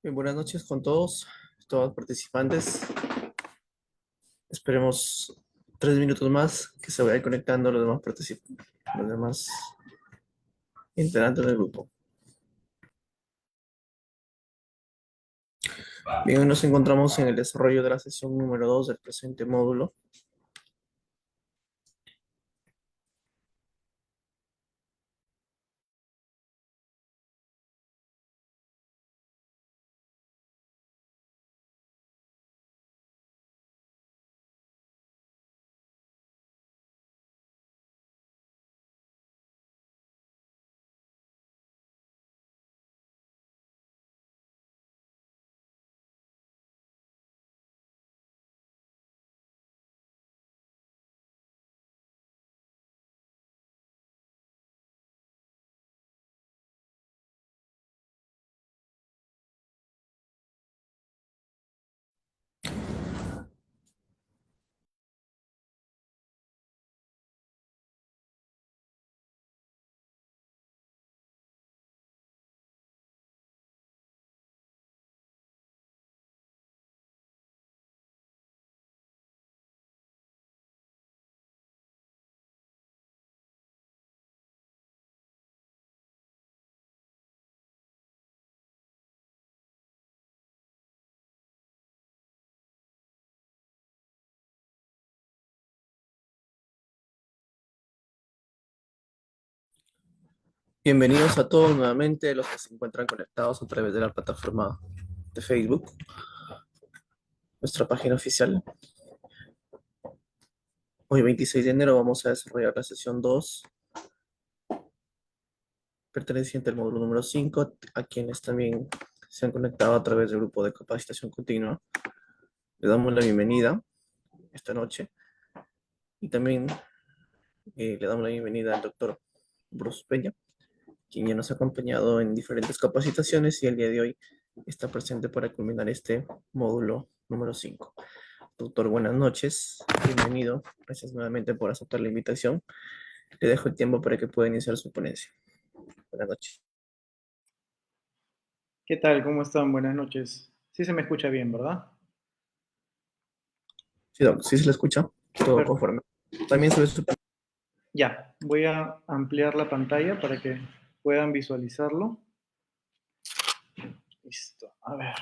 Bien, buenas noches con todos los participantes. Esperemos 3 minutos más que se vayan conectando los demás participantes, los demás integrantes del grupo. Bien, hoy nos encontramos en el desarrollo de la sesión número 2 del presente módulo. Bienvenidos a todos nuevamente los que se encuentran conectados a través de la plataforma de Facebook, nuestra página oficial. Hoy, 26 de enero, vamos a desarrollar la sesión 2, perteneciente al módulo número 5, a quienes también se han conectado a través del grupo de capacitación continua. Le damos la bienvenida esta noche y también le damos la bienvenida al doctor Bruce Peña, quien ya nos ha acompañado en diferentes capacitaciones y el día de hoy está presente para culminar este módulo número 5. Doctor, buenas noches, bienvenido, gracias nuevamente por aceptar la invitación. Le dejo el tiempo para que pueda iniciar su ponencia. Buenas noches. ¿Qué tal? ¿Cómo están? Buenas noches. Sí se me escucha bien, ¿verdad? Sí, doc, ¿sí se le escucha? Todo Perfecto. conforme. También se ve su... Ya, voy a ampliar la pantalla para que puedan visualizarlo. Listo. A ver,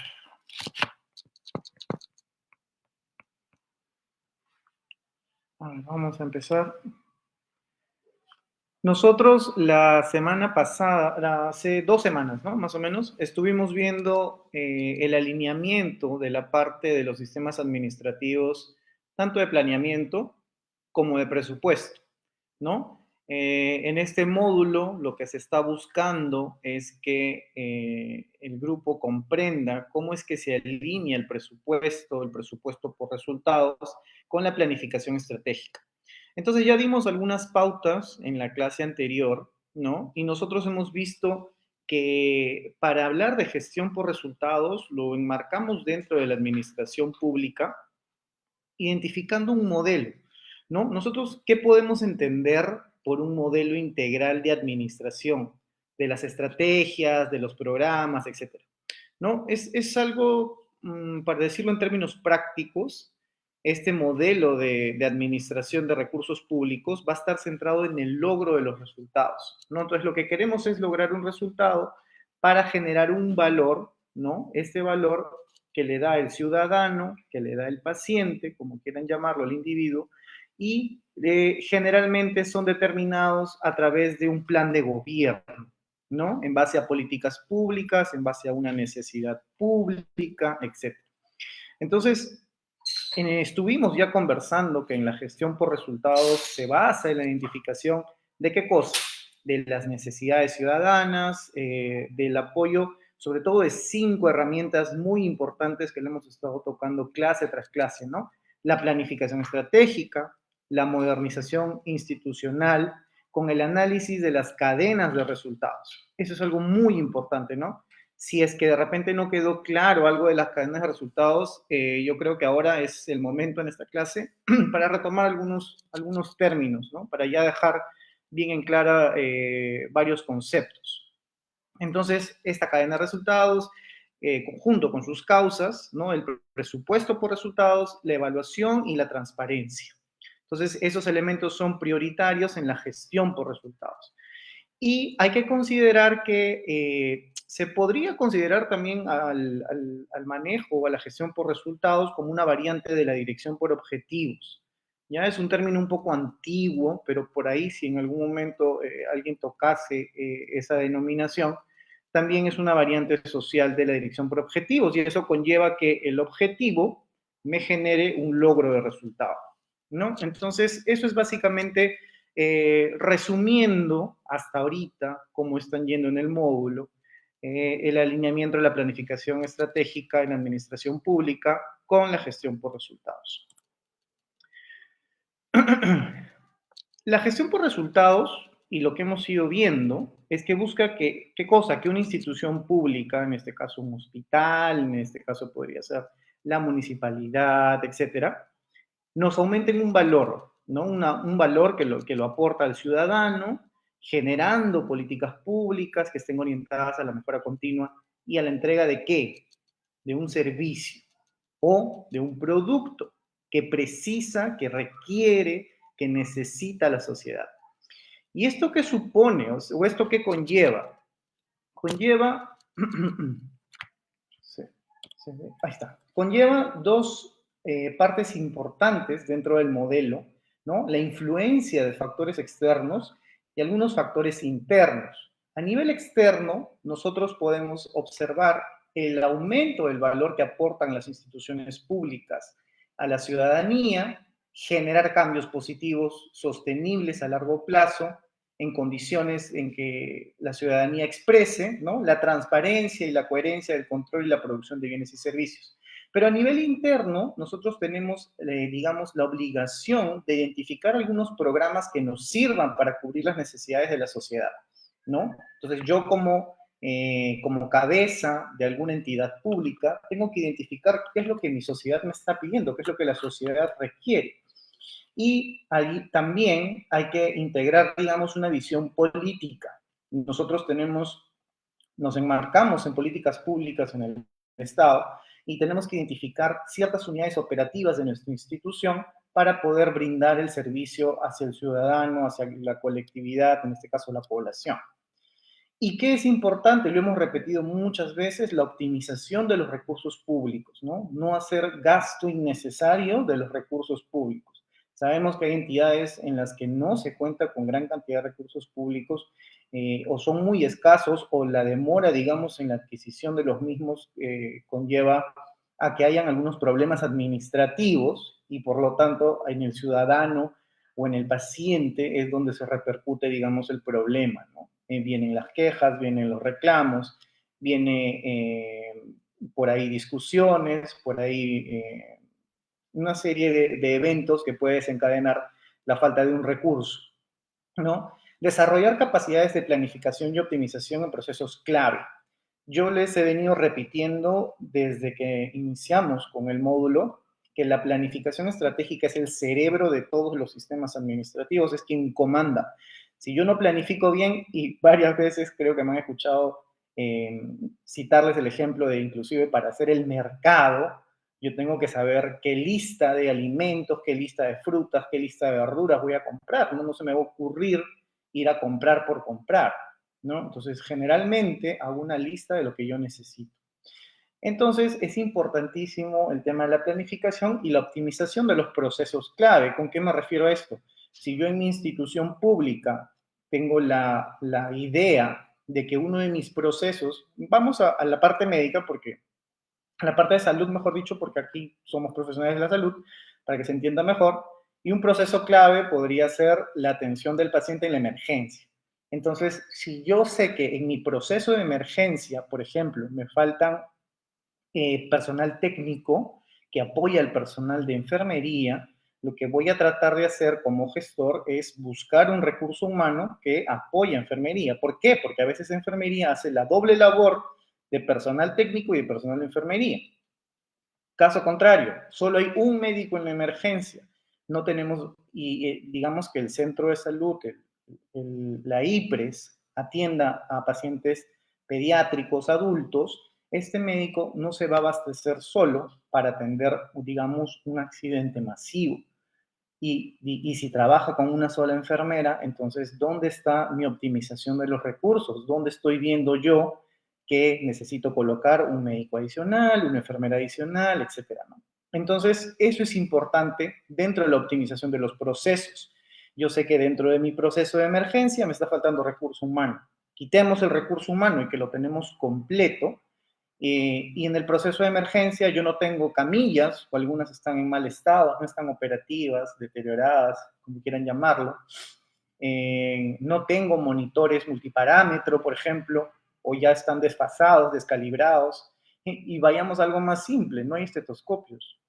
vamos a empezar. Nosotros la semana pasada, hace 2 semanas, ¿no? Más o menos, estuvimos viendo el alineamiento de la parte de los sistemas administrativos, tanto de planeamiento como de presupuesto, ¿no? En este módulo lo que se está buscando es que el grupo comprenda cómo es que se alinea el presupuesto por resultados, con la planificación estratégica. Entonces ya dimos algunas pautas en la clase anterior, ¿no? Y nosotros hemos visto que para hablar de gestión por resultados lo enmarcamos dentro de la administración pública, identificando un modelo, ¿no? Nosotros, ¿qué podemos entender por un modelo integral de administración? De las estrategias, de los programas, etcétera. ¿No? Es algo, para decirlo en términos prácticos, este modelo de administración de recursos públicos va a estar centrado en el logro de los resultados, ¿no? Entonces, lo que queremos es lograr un resultado para generar un valor, ¿no? Este valor que le da el ciudadano, que le da el paciente, como quieran llamarlo, el individuo, y generalmente son determinados a través de un plan de gobierno, ¿no? En base a políticas públicas, en base a una necesidad pública, etc. Entonces, estuvimos ya conversando que en la gestión por resultados se basa en la identificación de qué cosa, de las necesidades ciudadanas, del apoyo, sobre todo de 5 herramientas muy importantes que le hemos estado tocando clase tras clase, ¿no? La planificación estratégica, la modernización institucional, con el análisis de las cadenas de resultados. Eso es algo muy importante, ¿no? Si es que de repente no quedó claro algo de las cadenas de resultados, yo creo que ahora es el momento en esta clase para retomar algunos términos, ¿no? Para ya dejar bien en clara varios conceptos. Entonces, esta cadena de resultados conjunto con sus causas, ¿no? El presupuesto por resultados, la evaluación y la transparencia. Entonces, esos elementos son prioritarios en la gestión por resultados. Y hay que considerar que se podría considerar también al manejo o a la gestión por resultados como una variante de la dirección por objetivos. Ya es un término un poco antiguo, pero por ahí si en algún momento alguien tocase esa denominación, también es una variante social de la dirección por objetivos y eso conlleva que el objetivo me genere un logro de resultado, ¿no? Entonces, eso es básicamente resumiendo hasta ahorita cómo están yendo en el módulo, el alineamiento de la planificación estratégica en la administración pública con la gestión por resultados. La gestión por resultados y lo que hemos ido viendo es que busca que, ¿qué cosa? Que una institución pública, en este caso un hospital, en este caso podría ser la municipalidad, etcétera, nos aumenten un valor, ¿no? Un valor que lo aporta al ciudadano, generando políticas públicas que estén orientadas a la mejora continua y a la entrega de ¿qué? De un servicio o de un producto que precisa, que requiere, que necesita la sociedad. ¿Y esto qué supone o esto qué conlleva? Conlleva, ahí está, conlleva dos partes importantes dentro del modelo, ¿no? La influencia de factores externos y algunos factores internos. A nivel externo, nosotros podemos observar el aumento del valor que aportan las instituciones públicas a la ciudadanía, generar cambios positivos sostenibles a largo plazo en condiciones en que la ciudadanía exprese, ¿no? La transparencia y la coherencia del control y la producción de bienes y servicios. Pero a nivel interno, nosotros tenemos, digamos, la obligación de identificar algunos programas que nos sirvan para cubrir las necesidades de la sociedad, ¿no? Entonces, yo como cabeza de alguna entidad pública, tengo que identificar qué es lo que mi sociedad me está pidiendo, qué es lo que la sociedad requiere. Y ahí también hay que integrar, digamos, una visión política. Nosotros nos enmarcamos en políticas públicas en el Estado y tenemos que identificar ciertas unidades operativas de nuestra institución para poder brindar el servicio hacia el ciudadano, hacia la colectividad, en este caso la población. ¿Y qué es importante? Lo hemos repetido muchas veces, la optimización de los recursos públicos, ¿no? No hacer gasto innecesario de los recursos públicos. Sabemos que hay entidades en las que no se cuenta con gran cantidad de recursos públicos o son muy escasos o la demora, digamos, en la adquisición de los mismos conlleva a que hayan algunos problemas administrativos y por lo tanto en el ciudadano o en el paciente es donde se repercute, digamos, el problema, ¿no? Vienen las quejas, vienen los reclamos, viene por ahí discusiones, por ahí una serie de eventos que puede desencadenar la falta de un recurso, ¿no? Desarrollar capacidades de planificación y optimización en procesos clave. Yo les he venido repitiendo desde que iniciamos con el módulo que la planificación estratégica es el cerebro de todos los sistemas administrativos, es quien comanda. Si yo no planifico bien, y varias veces creo que me han escuchado citarles el ejemplo de inclusive para hacer el mercado, yo tengo que saber qué lista de alimentos, qué lista de frutas, qué lista de verduras voy a comprar. No se me va a ocurrir ir a comprar por comprar, ¿no? Entonces, generalmente hago una lista de lo que yo necesito. Entonces, es importantísimo el tema de la planificación y la optimización de los procesos clave. ¿Con qué me refiero a esto? Si yo en mi institución pública tengo la idea de que uno de mis procesos, vamos a la parte médica, porque a la parte de salud, mejor dicho, porque aquí somos profesionales de la salud, para que se entienda mejor, y un proceso clave podría ser la atención del paciente en la emergencia. Entonces, si yo sé que en mi proceso de emergencia, por ejemplo, me faltan personal técnico que apoya al personal de enfermería, lo que voy a tratar de hacer como gestor es buscar un recurso humano que apoye a enfermería. ¿Por qué? Porque a veces enfermería hace la doble labor de personal técnico y de personal de enfermería. Caso contrario, solo hay un médico en la emergencia. No tenemos, y digamos que el centro de salud, la IPRES, atienda a pacientes pediátricos, adultos, este médico no se va a abastecer solo para atender, digamos, un accidente masivo. Y si trabaja con una sola enfermera, entonces, ¿dónde está mi optimización de los recursos? ¿Dónde estoy viendo yo que necesito colocar un médico adicional, una enfermera adicional, etcétera, ¿no? Entonces, eso es importante dentro de la optimización de los procesos. Yo sé que dentro de mi proceso de emergencia me está faltando recurso humano. Quitemos el recurso humano y que lo tenemos completo, y en el proceso de emergencia yo no tengo camillas, o algunas están en mal estado, no están operativas, deterioradas, como quieran llamarlo. No tengo monitores multiparámetro, por ejemplo, o ya están desfasados, descalibrados. Y vayamos a algo más simple, no hay estetoscopios,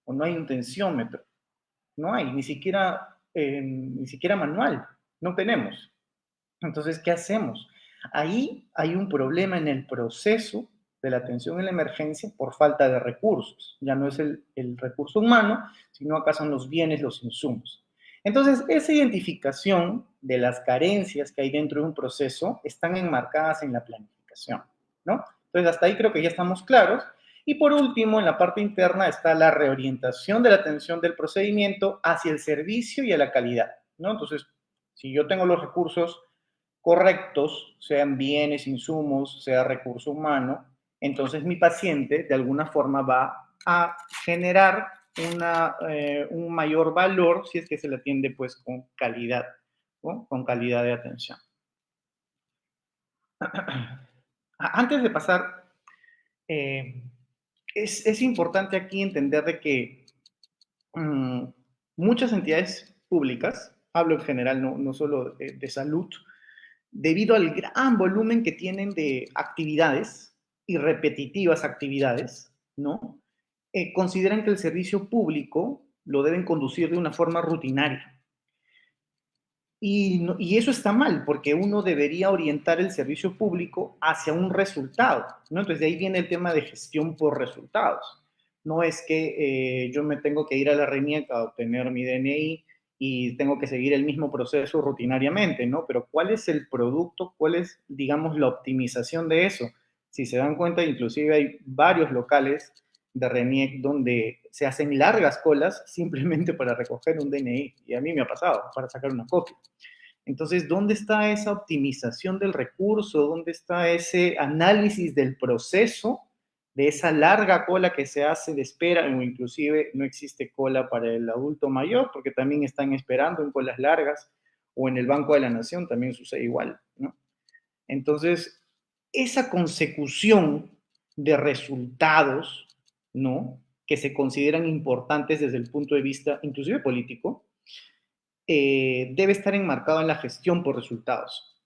o no hay un tensiómetro, no hay, ni siquiera manual, no tenemos. Entonces, ¿qué hacemos? Ahí hay un problema en el proceso de la atención en la emergencia por falta de recursos. Ya no es el recurso humano, sino acá son los bienes, los insumos. Entonces, esa identificación de las carencias que hay dentro de un proceso están enmarcadas en la planificación, ¿no? Entonces, hasta ahí creo que ya estamos claros. Y por último, en la parte interna está la reorientación de la atención del procedimiento hacia el servicio y a la calidad, ¿no? Entonces, si yo tengo los recursos correctos, sean bienes, insumos, sea recurso humano, entonces mi paciente de alguna forma va a generar un mayor valor si es que se le atiende pues con calidad, ¿no? Con calidad de atención. Antes de pasar, eh, es importante aquí entender de que muchas entidades públicas, hablo en general, no solo de salud, debido al gran volumen que tienen de actividades y repetitivas actividades, ¿no? Consideran que el servicio público lo deben conducir de una forma rutinaria. Y eso está mal, porque uno debería orientar el servicio público hacia un resultado, ¿no? Entonces, de ahí viene el tema de gestión por resultados. No es que yo me tengo que ir a la RENIEC a obtener mi DNI y tengo que seguir el mismo proceso rutinariamente, ¿no? Pero ¿cuál es el producto? ¿Cuál es, digamos, la optimización de eso? Si se dan cuenta, inclusive hay varios locales de RENIEC donde se hacen largas colas simplemente para recoger un DNI. Y a mí me ha pasado, para sacar una copia. Entonces, ¿dónde está esa optimización del recurso? ¿Dónde está ese análisis del proceso de esa larga cola que se hace de espera? O inclusive no existe cola para el adulto mayor porque también están esperando en colas largas, o en el Banco de la Nación también sucede igual, ¿no? Entonces, esa consecución de resultados, ¿no? Que se consideran importantes desde el punto de vista inclusive político, debe estar enmarcado en la gestión por resultados,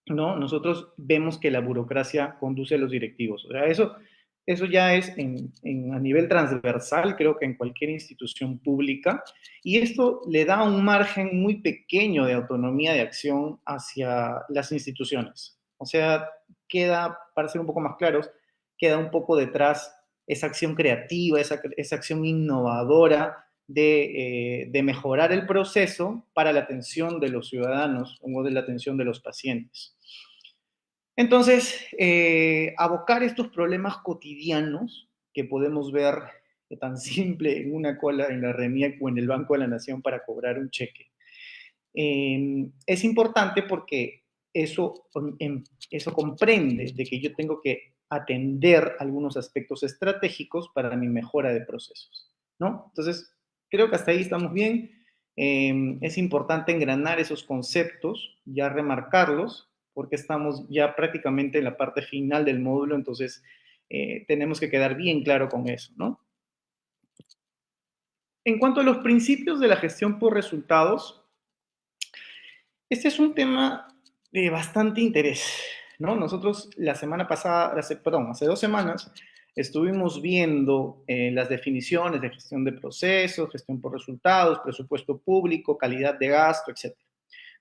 ¿no? Nosotros vemos que la burocracia conduce a los directivos. O sea, eso ya es a nivel transversal, creo que en cualquier institución pública, y esto le da un margen muy pequeño de autonomía de acción hacia las instituciones. O sea, queda, para ser un poco más claros, queda un poco detrás esa acción creativa, esa acción innovadora de mejorar el proceso para la atención de los ciudadanos o de la atención de los pacientes. Entonces, abocar estos problemas cotidianos que podemos ver tan simple en una cola en la RENIEC o en el Banco de la Nación para cobrar un cheque, es importante porque eso comprende de que yo tengo que atender algunos aspectos estratégicos para mi mejora de procesos, ¿no? Entonces, creo que hasta ahí estamos bien. Es importante engranar esos conceptos, ya remarcarlos, porque estamos ya prácticamente en la parte final del módulo, entonces tenemos que quedar bien claro con eso, ¿no? En cuanto a los principios de la gestión por resultados, este es un tema de bastante interés, ¿no? Nosotros la semana pasada, perdón, hace 2 semanas, estuvimos viendo las definiciones de gestión de procesos, gestión por resultados, presupuesto público, calidad de gasto, etcétera,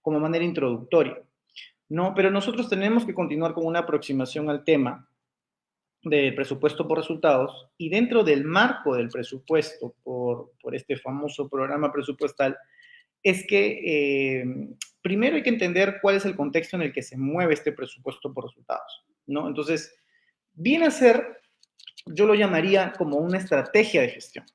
como manera introductoria, ¿no? Pero nosotros tenemos que continuar con una aproximación al tema del presupuesto por resultados, y dentro del marco del presupuesto por este famoso programa presupuestal, es que primero hay que entender cuál es el contexto en el que se mueve este presupuesto por resultados, ¿no? Entonces, Viene a ser, yo lo llamaría como una estrategia de gestión.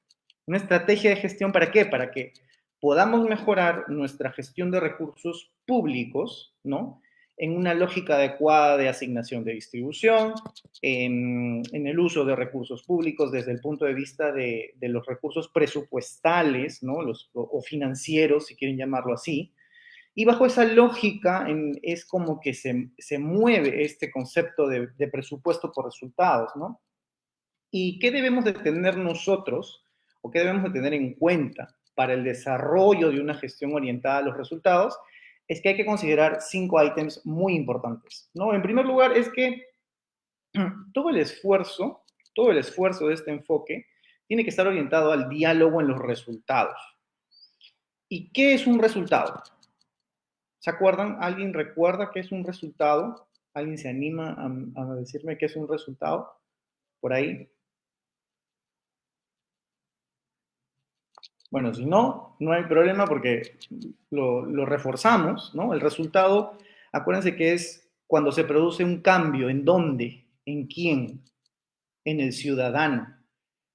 Una estrategia de gestión, ¿para qué? Para que podamos mejorar nuestra gestión de recursos públicos, ¿no? En una lógica adecuada de asignación de distribución, en el uso de recursos públicos desde el punto de vista de los recursos presupuestales, ¿no? O financieros, si quieren llamarlo así. Y bajo esa lógica es como que se mueve este concepto de presupuesto por resultados, ¿no? ¿Y qué debemos de tener nosotros o qué debemos de tener en cuenta para el desarrollo de una gestión orientada a los resultados? Es que hay que considerar 5 ítems muy importantes, ¿no? En primer lugar, es que todo todo el esfuerzo de este enfoque tiene que estar orientado al diálogo en los resultados. ¿Y qué es un resultado? ¿Se acuerdan? ¿Alguien recuerda qué es un resultado? ¿Alguien se anima a decirme qué es un resultado? Por ahí. Bueno, si no, no hay problema porque lo reforzamos, ¿no? El resultado, acuérdense que es cuando se produce un cambio, ¿en dónde? ¿En quién? En el ciudadano,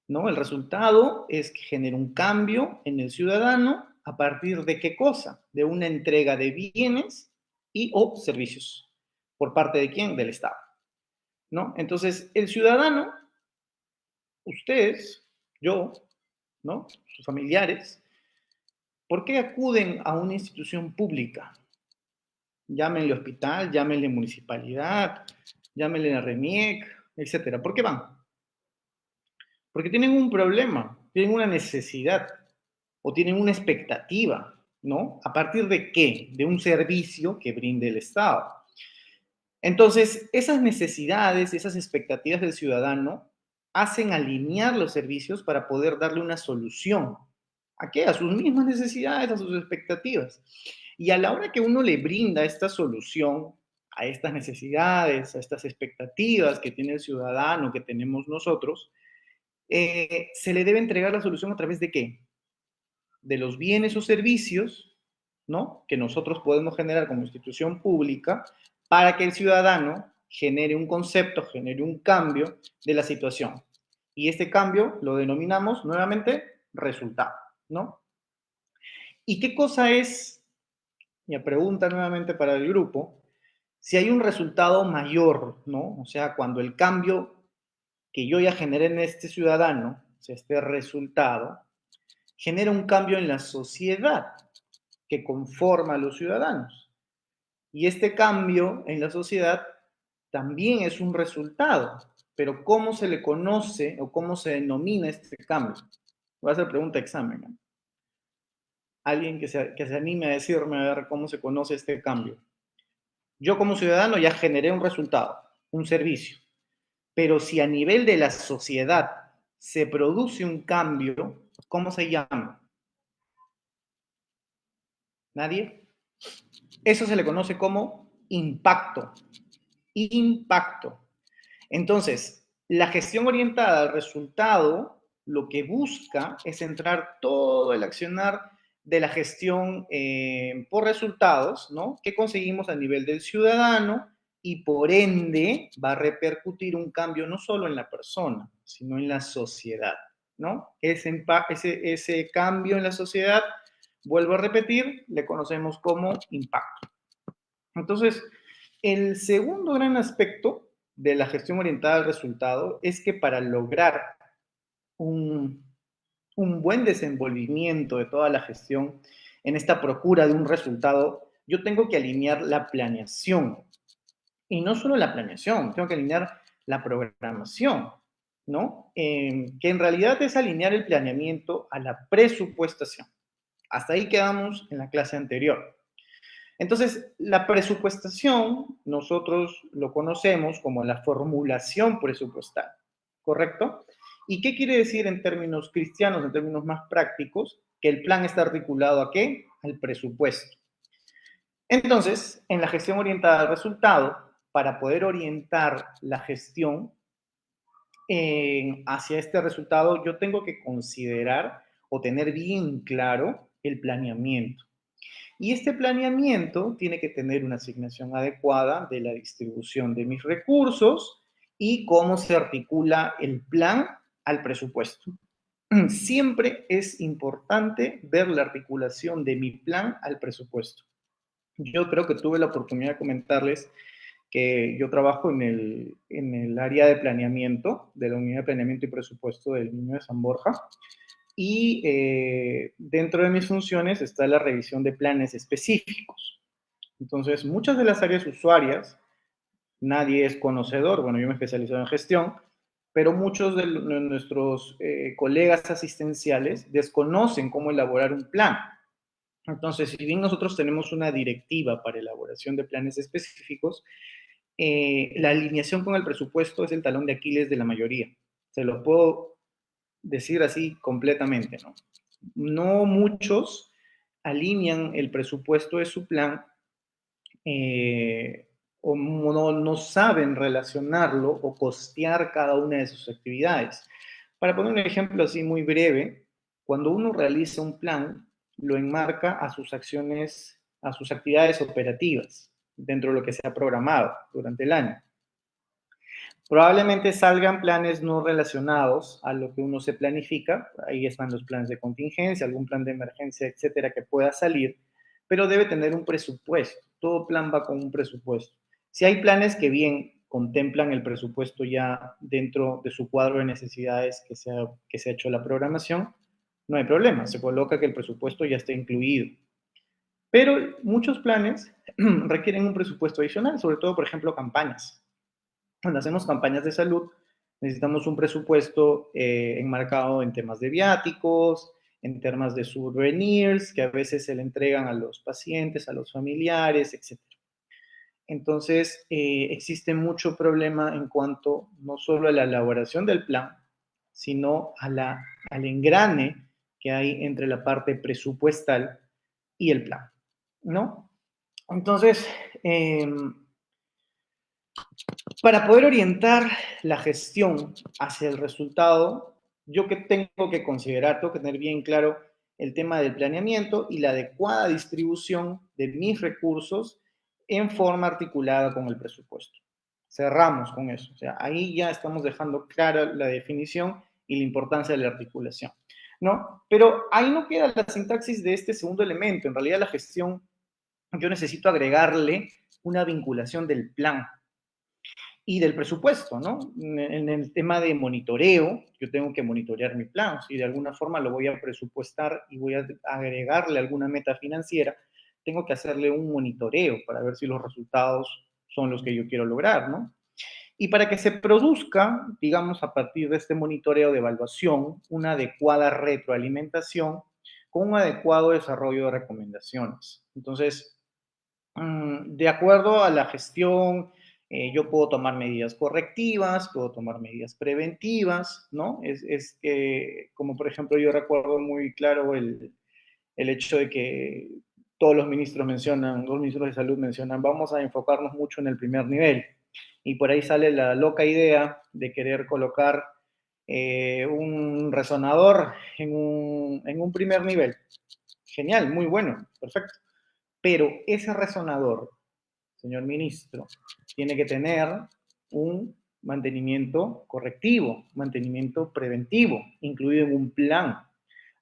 ¿no? El resultado es que genera un cambio en el ciudadano a partir de qué cosa? De una entrega de bienes y o servicios. ¿Por parte de quién? Del Estado, ¿no? Entonces, el ciudadano, ustedes, yo, ¿no? Sus familiares, ¿por qué acuden a una institución pública? Llámenle hospital, llámenle municipalidad, llámenle a RENIEC, etcétera. ¿Por qué van? Porque tienen un problema, tienen una necesidad o tienen una expectativa, ¿no? ¿A partir de qué? De un servicio que brinde el Estado. Entonces, esas necesidades, esas expectativas del ciudadano hacen alinear los servicios para poder darle una solución. ¿A qué? A sus mismas necesidades, a sus expectativas. Y a la hora que uno le brinda esta solución a estas necesidades, a estas expectativas que tiene el ciudadano, que tenemos nosotros, se le debe entregar la solución a través de qué? De los bienes o servicios, ¿no? Que nosotros podemos generar como institución pública para que el ciudadano genere un concepto, genere un cambio de la situación. Y este cambio lo denominamos nuevamente resultado, ¿no? ¿Y qué cosa es, mi pregunta nuevamente para el grupo, si hay un resultado mayor, ¿no? O sea, cuando el cambio que yo ya generé en este ciudadano, o sea, este resultado, genera un cambio en la sociedad que conforma a los ciudadanos. Y este cambio en la sociedad también es un resultado, pero ¿cómo se le conoce o cómo se denomina este cambio? Voy a hacer pregunta de examen, ¿no? Alguien que se anime a decirme a ver cómo se conoce este cambio. Yo como ciudadano ya generé un resultado, un servicio, pero si a nivel de la sociedad se produce un cambio, ¿cómo se llama? ¿Nadie? Eso se le conoce como impacto. Impacto. Entonces, la gestión orientada al resultado lo que busca es centrar todo el accionar de la gestión por resultados, ¿no? Que conseguimos a nivel del ciudadano y por ende va a repercutir un cambio no solo en la persona, sino en la sociedad, ¿no? Ese cambio en la sociedad, vuelvo a repetir, le conocemos como impacto. Entonces, el segundo gran aspecto de la gestión orientada al resultado es que para lograr un, un buen desenvolvimiento de toda la gestión en esta procura de un resultado, yo tengo que alinear la planeación. Y no solo la planeación, tengo que alinear la programación, ¿no? Que en realidad es alinear el planeamiento a la presupuestación. Hasta ahí quedamos en la clase anterior. Entonces, la presupuestación nosotros lo conocemos como la formulación presupuestal, ¿correcto? ¿Y qué quiere decir en términos cristianos, en términos más prácticos? Que el plan está articulado ¿a qué? Al presupuesto. Entonces, en la gestión orientada al resultado, para poder orientar la gestión hacia este resultado, yo tengo que considerar o tener bien claro el planeamiento. Y este planeamiento tiene que tener una asignación adecuada de la distribución de mis recursos y cómo se articula el plan al presupuesto. Siempre es importante ver la articulación de mi plan al presupuesto. Yo creo que tuve la oportunidad de comentarles que yo trabajo en el área de planeamiento, de la Unidad de Planeamiento y Presupuesto del Niño de San Borja, y dentro de mis funciones está la revisión de planes específicos. Entonces, muchas de las áreas usuarias, nadie es conocedor, bueno, yo me he especializado en gestión, pero muchos de nuestros colegas asistenciales desconocen cómo elaborar un plan. Entonces, si bien nosotros tenemos una directiva para elaboración de planes específicos, la alineación con el presupuesto es el talón de Aquiles de la mayoría. Se lo puedo decir así completamente, ¿no? No muchos alinean el presupuesto de su plan o no saben relacionarlo o costear cada una de sus actividades. Para poner un ejemplo así muy breve, cuando uno realiza un plan, lo enmarca a sus acciones, a sus actividades operativas, dentro de lo que se ha programado durante el año. Probablemente salgan planes no relacionados a lo que uno se planifica, ahí están los planes de contingencia, algún plan de emergencia, etcétera, que pueda salir, pero debe tener un presupuesto, todo plan va con un presupuesto. Si hay planes que bien contemplan el presupuesto ya dentro de su cuadro de necesidades que se ha hecho la programación, no hay problema, se coloca que el presupuesto ya está incluido. Pero muchos planes requieren un presupuesto adicional, sobre todo, por ejemplo, campañas. Cuando hacemos campañas de salud, necesitamos un presupuesto enmarcado en temas de viáticos, en temas de souvenirs, que a veces se le entregan a los pacientes, a los familiares, etc. Entonces, existe mucho problema en cuanto no solo a la elaboración del plan, sino al engrane que hay entre la parte presupuestal y el plan, ¿no? Entonces, para poder orientar la gestión hacia el resultado, yo que tengo que considerar, tengo que tener bien claro el tema del planeamiento y la adecuada distribución de mis recursos en forma articulada con el presupuesto. Cerramos con eso. O sea, ahí ya estamos dejando clara la definición y la importancia de la articulación, ¿no? Pero ahí no queda la sintaxis de este segundo elemento. En realidad, la gestión, yo necesito agregarle una vinculación del plan y del presupuesto, ¿no? En el tema de monitoreo, yo tengo que monitorear mi plan. Si de alguna forma lo voy a presupuestar y voy a agregarle alguna meta financiera, tengo que hacerle un monitoreo para ver si los resultados son los que yo quiero lograr, ¿no? Y para que se produzca, digamos, a partir de este monitoreo de evaluación, una adecuada retroalimentación con un adecuado desarrollo de recomendaciones. Entonces, de acuerdo a la gestión, yo puedo tomar medidas correctivas, puedo tomar medidas preventivas, ¿no? Es que, como por ejemplo, yo recuerdo muy claro el hecho de que todos los ministros mencionan, los ministros de salud mencionan, vamos a enfocarnos mucho en el primer nivel. Y por ahí sale la loca idea de querer colocar un resonador en un primer nivel. Genial, muy bueno, perfecto. Pero ese resonador, señor ministro, tiene que tener un mantenimiento correctivo, mantenimiento preventivo, incluido en un plan.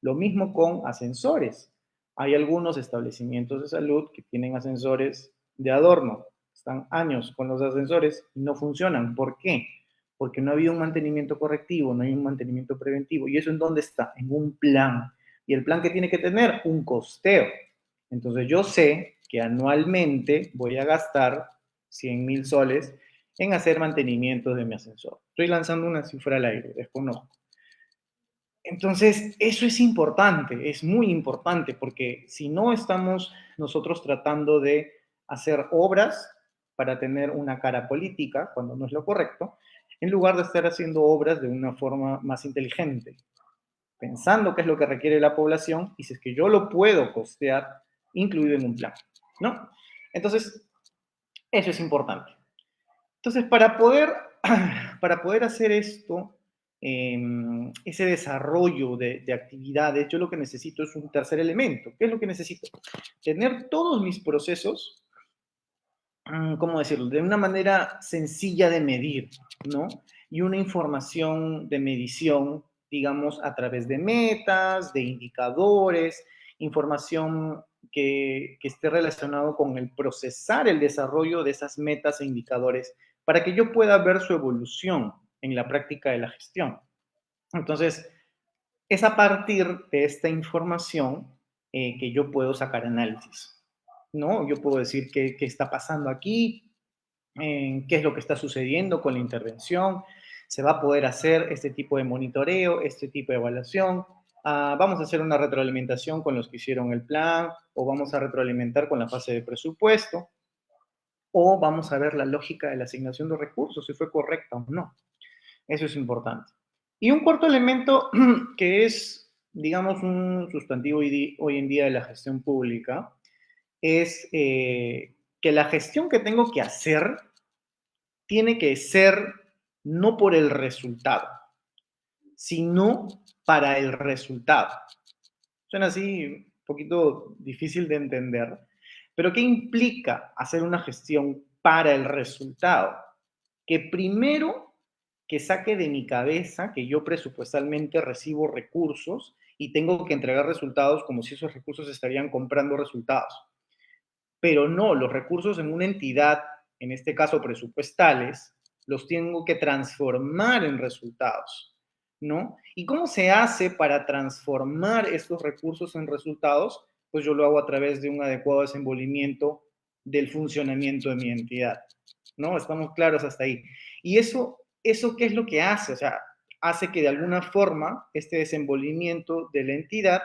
Lo mismo con ascensores. Hay algunos establecimientos de salud que tienen ascensores de adorno. Están años con los ascensores y no funcionan. ¿Por qué? Porque no ha habido un mantenimiento correctivo, no hay un mantenimiento preventivo. ¿Y eso en dónde está? En un plan. Y el plan que tiene que tener un costeo. Entonces yo sé que anualmente voy a gastar 100.000 soles en hacer mantenimiento de mi ascensor. Estoy lanzando una cifra al aire, desconozco. Entonces, eso es importante, es muy importante, porque si no estamos nosotros tratando de hacer obras para tener una cara política, cuando no es lo correcto, en lugar de estar haciendo obras de una forma más inteligente, pensando qué es lo que requiere la población y si es que yo lo puedo costear incluido en un plan, ¿no? Entonces, eso es importante. Entonces, para poder hacer esto, ese desarrollo de actividades, yo lo que necesito es un tercer elemento. ¿Qué es lo que necesito? Tener todos mis procesos ¿cómo decirlo? De una manera sencilla de medir, ¿no? Y una información de medición, digamos, a través de metas, de indicadores, información que esté relacionado con el procesar el desarrollo de esas metas e indicadores para que yo pueda ver su evolución en la práctica de la gestión. Entonces, es a partir de esta información que yo puedo sacar análisis, ¿no? Yo puedo decir qué está pasando aquí, qué es lo que está sucediendo con la intervención, se va a poder hacer este tipo de monitoreo, este tipo de evaluación, vamos a hacer una retroalimentación con los que hicieron el plan o vamos a retroalimentar con la fase de presupuesto o vamos a ver la lógica de la asignación de recursos, si fue correcta o no. Eso es importante. Y un cuarto elemento que es, digamos, un sustantivo hoy en día de la gestión pública es que la gestión que tengo que hacer tiene que ser no por el resultado, sino para el resultado. Suena así un poquito difícil de entender, pero ¿qué implica hacer una gestión para el resultado? Que primero que saque de mi cabeza que yo presupuestalmente recibo recursos y tengo que entregar resultados como si esos recursos estarían comprando resultados. Pero no, los recursos en una entidad, en este caso presupuestales, los tengo que transformar en resultados, ¿no? ¿Y cómo se hace para transformar estos recursos en resultados? Pues yo lo hago a través de un adecuado desenvolvimiento del funcionamiento de mi entidad, ¿no? Estamos claros hasta ahí. Y eso ¿qué es lo que hace? O sea, hace que de alguna forma este desenvolvimiento de la entidad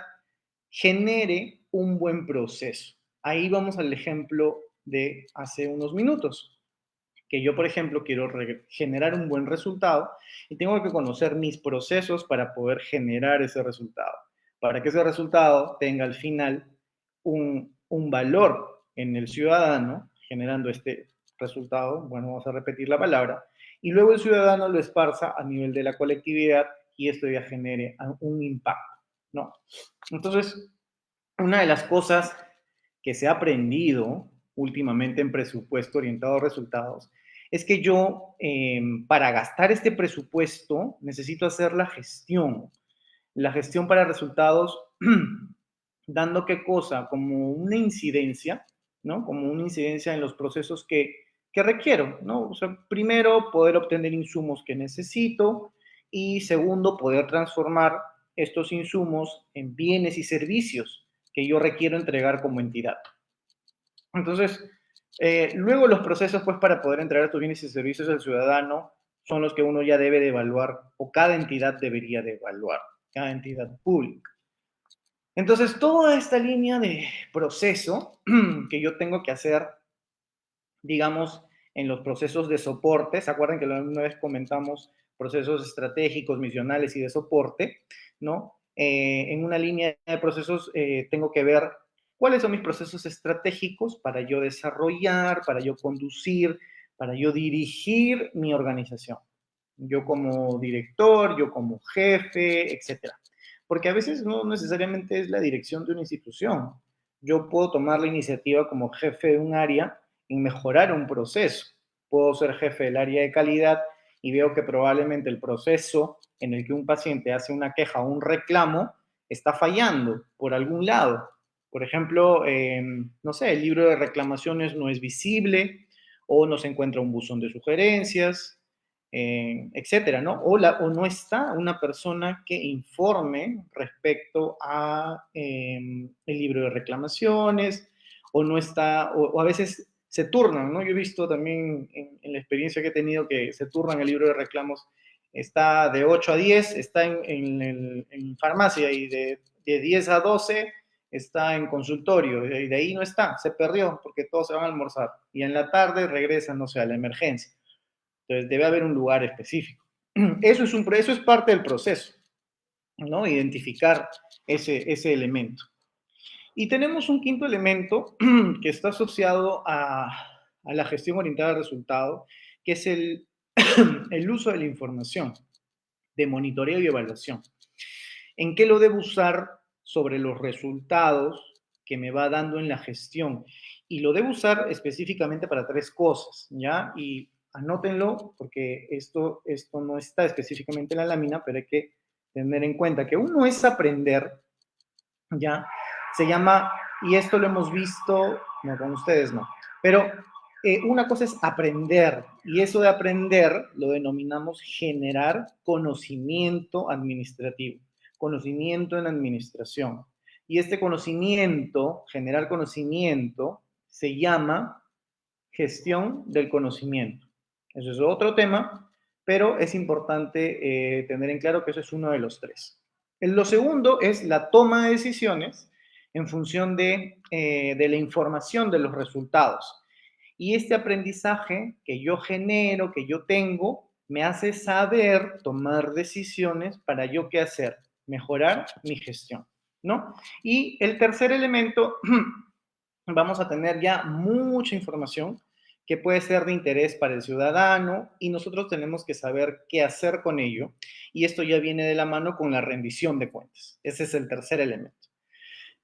genere un buen proceso. Ahí vamos al ejemplo de hace unos minutos, que yo, por ejemplo, quiero generar un buen resultado y tengo que conocer mis procesos para poder generar ese resultado, para que ese resultado tenga al final un valor en el ciudadano, generando este resultado, bueno, vamos a repetir la palabra, y luego el ciudadano lo esparza a nivel de la colectividad y esto ya genere un impacto, ¿no? Entonces, una de las cosas que se ha aprendido últimamente en presupuesto orientado a resultados es que yo, para gastar este presupuesto, necesito hacer la gestión para resultados, dando qué cosa, como una incidencia, ¿no? Como una incidencia en los procesos que requiero, ¿no? O sea, primero, poder obtener insumos que necesito y segundo, poder transformar estos insumos en bienes y servicios que yo requiero entregar como entidad. Entonces, luego los procesos, pues, para poder entregar estos bienes y servicios al ciudadano son los que uno ya debe de evaluar o cada entidad debería de evaluar, cada entidad pública. Entonces, toda esta línea de proceso que yo tengo que hacer, digamos, en los procesos de soporte, ¿se acuerdan que una vez comentamos procesos estratégicos, misionales y de soporte, ¿no? En una línea de procesos tengo que ver cuáles son mis procesos estratégicos para yo desarrollar, para yo conducir, para yo dirigir mi organización. Yo como director, yo como jefe, etcétera. Porque a veces no necesariamente es la dirección de una institución. Yo puedo tomar la iniciativa como jefe de un área en mejorar un proceso. Puedo ser jefe del área de calidad y veo que probablemente el proceso en el que un paciente hace una queja o un reclamo está fallando por algún lado. Por ejemplo, no sé, el libro de reclamaciones no es visible o no se encuentra un buzón de sugerencias, etcétera, ¿no? O no está una persona que informe respecto a el libro de reclamaciones, o no está, o a veces se turnan, ¿no? Yo he visto también en la experiencia que he tenido que se turnan el libro de reclamos, está de 8 a 10, está en farmacia y de 10 a 12 está en consultorio y de ahí no está, se perdió porque todos se van a almorzar y en la tarde regresan, no sé, a la emergencia. Entonces debe haber un lugar específico. Eso es parte del proceso, ¿no? Identificar ese elemento. Y tenemos un quinto elemento que está asociado a la gestión orientada al resultado, que es el uso de la información, de monitoreo y evaluación. ¿En qué lo debo usar sobre los resultados que me va dando en la gestión? y lo debo usar específicamente para tres cosas, ¿ya? Y anótenlo porque esto no está específicamente en la lámina, pero hay que tener en cuenta que uno es aprender, ¿ya? Se llama, y esto lo hemos visto, no con ustedes no, pero una cosa es aprender, y eso de aprender lo denominamos generar conocimiento administrativo, conocimiento en administración. Y este conocimiento, generar conocimiento, se llama gestión del conocimiento. Eso es otro tema, pero es importante tener en claro que eso es uno de los tres. Lo segundo es la toma de decisiones en función de la información de los resultados. Y este aprendizaje que yo genero, que yo tengo, me hace saber tomar decisiones para yo qué hacer, mejorar mi gestión, ¿no? Y el tercer elemento, vamos a tener ya mucha información que puede ser de interés para el ciudadano y nosotros tenemos que saber qué hacer con ello. Y esto ya viene de la mano con la rendición de cuentas. Ese es el tercer elemento.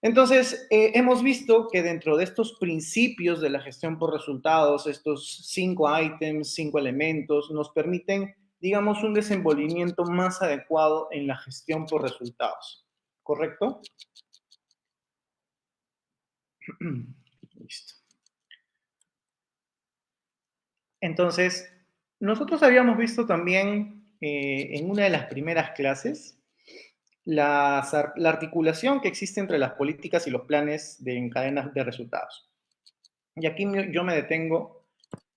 Entonces, hemos visto que dentro de estos principios de la gestión por resultados, estos 5 ítems, 5 elementos, nos permiten, digamos, un desenvolvimiento más adecuado en la gestión por resultados. ¿Correcto? Listo. Entonces, nosotros habíamos visto también en una de las primeras clases la articulación que existe entre las políticas y los planes en cadenas de resultados. Y aquí yo me detengo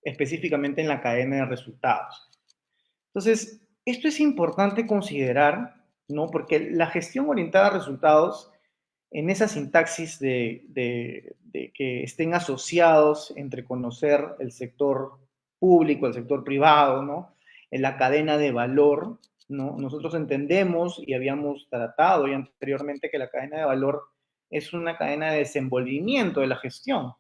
específicamente en la cadena de resultados. Entonces, esto es importante considerar, ¿no? Porque la gestión orientada a resultados, en esa sintaxis de que estén asociados entre conocer el sector público, el sector privado, ¿no? En la cadena de valor, ¿no? Nosotros entendemos y habíamos tratado ya anteriormente que la cadena de valor es una cadena de desenvolvimiento de la gestión,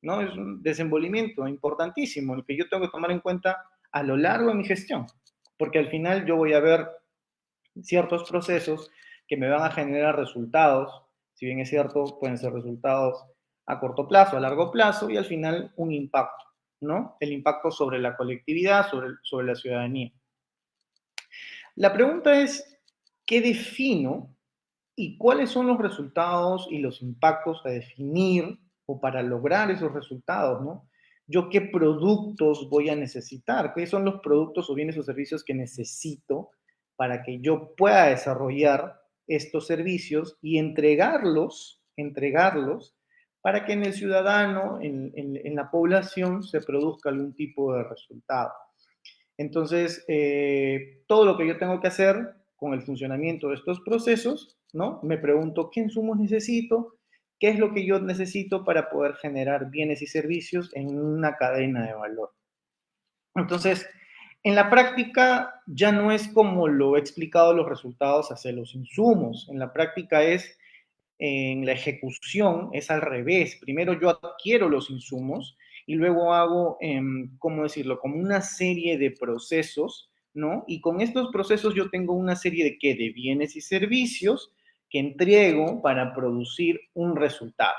¿no? Es un desenvolvimiento importantísimo, el que yo tengo que tomar en cuenta a lo largo de mi gestión, porque al final yo voy a ver ciertos procesos que me van a generar resultados, si bien es cierto, pueden ser resultados a corto plazo, a largo plazo, y al final un impacto, ¿no? El impacto sobre la colectividad, sobre la ciudadanía. La pregunta es, ¿qué defino y cuáles son los resultados y los impactos a definir o para lograr esos resultados, ¿no? Yo qué productos voy a necesitar, qué son los productos o bienes o servicios que necesito para que yo pueda desarrollar estos servicios y entregarlos para que en el ciudadano, en la población, se produzca algún tipo de resultado. Entonces, todo lo que yo tengo que hacer con el funcionamiento de estos procesos, ¿no? Me pregunto qué insumos necesito, qué es lo que yo necesito para poder generar bienes y servicios en una cadena de valor. Entonces, en la práctica ya no es como lo he explicado los resultados hacia los insumos. En la práctica es, en la ejecución es al revés. Primero yo adquiero los insumos y luego hago, ¿cómo decirlo? Como una serie de procesos, ¿no? Y con estos procesos yo tengo una serie de, ¿qué? De bienes y servicios que entrego para producir un resultado,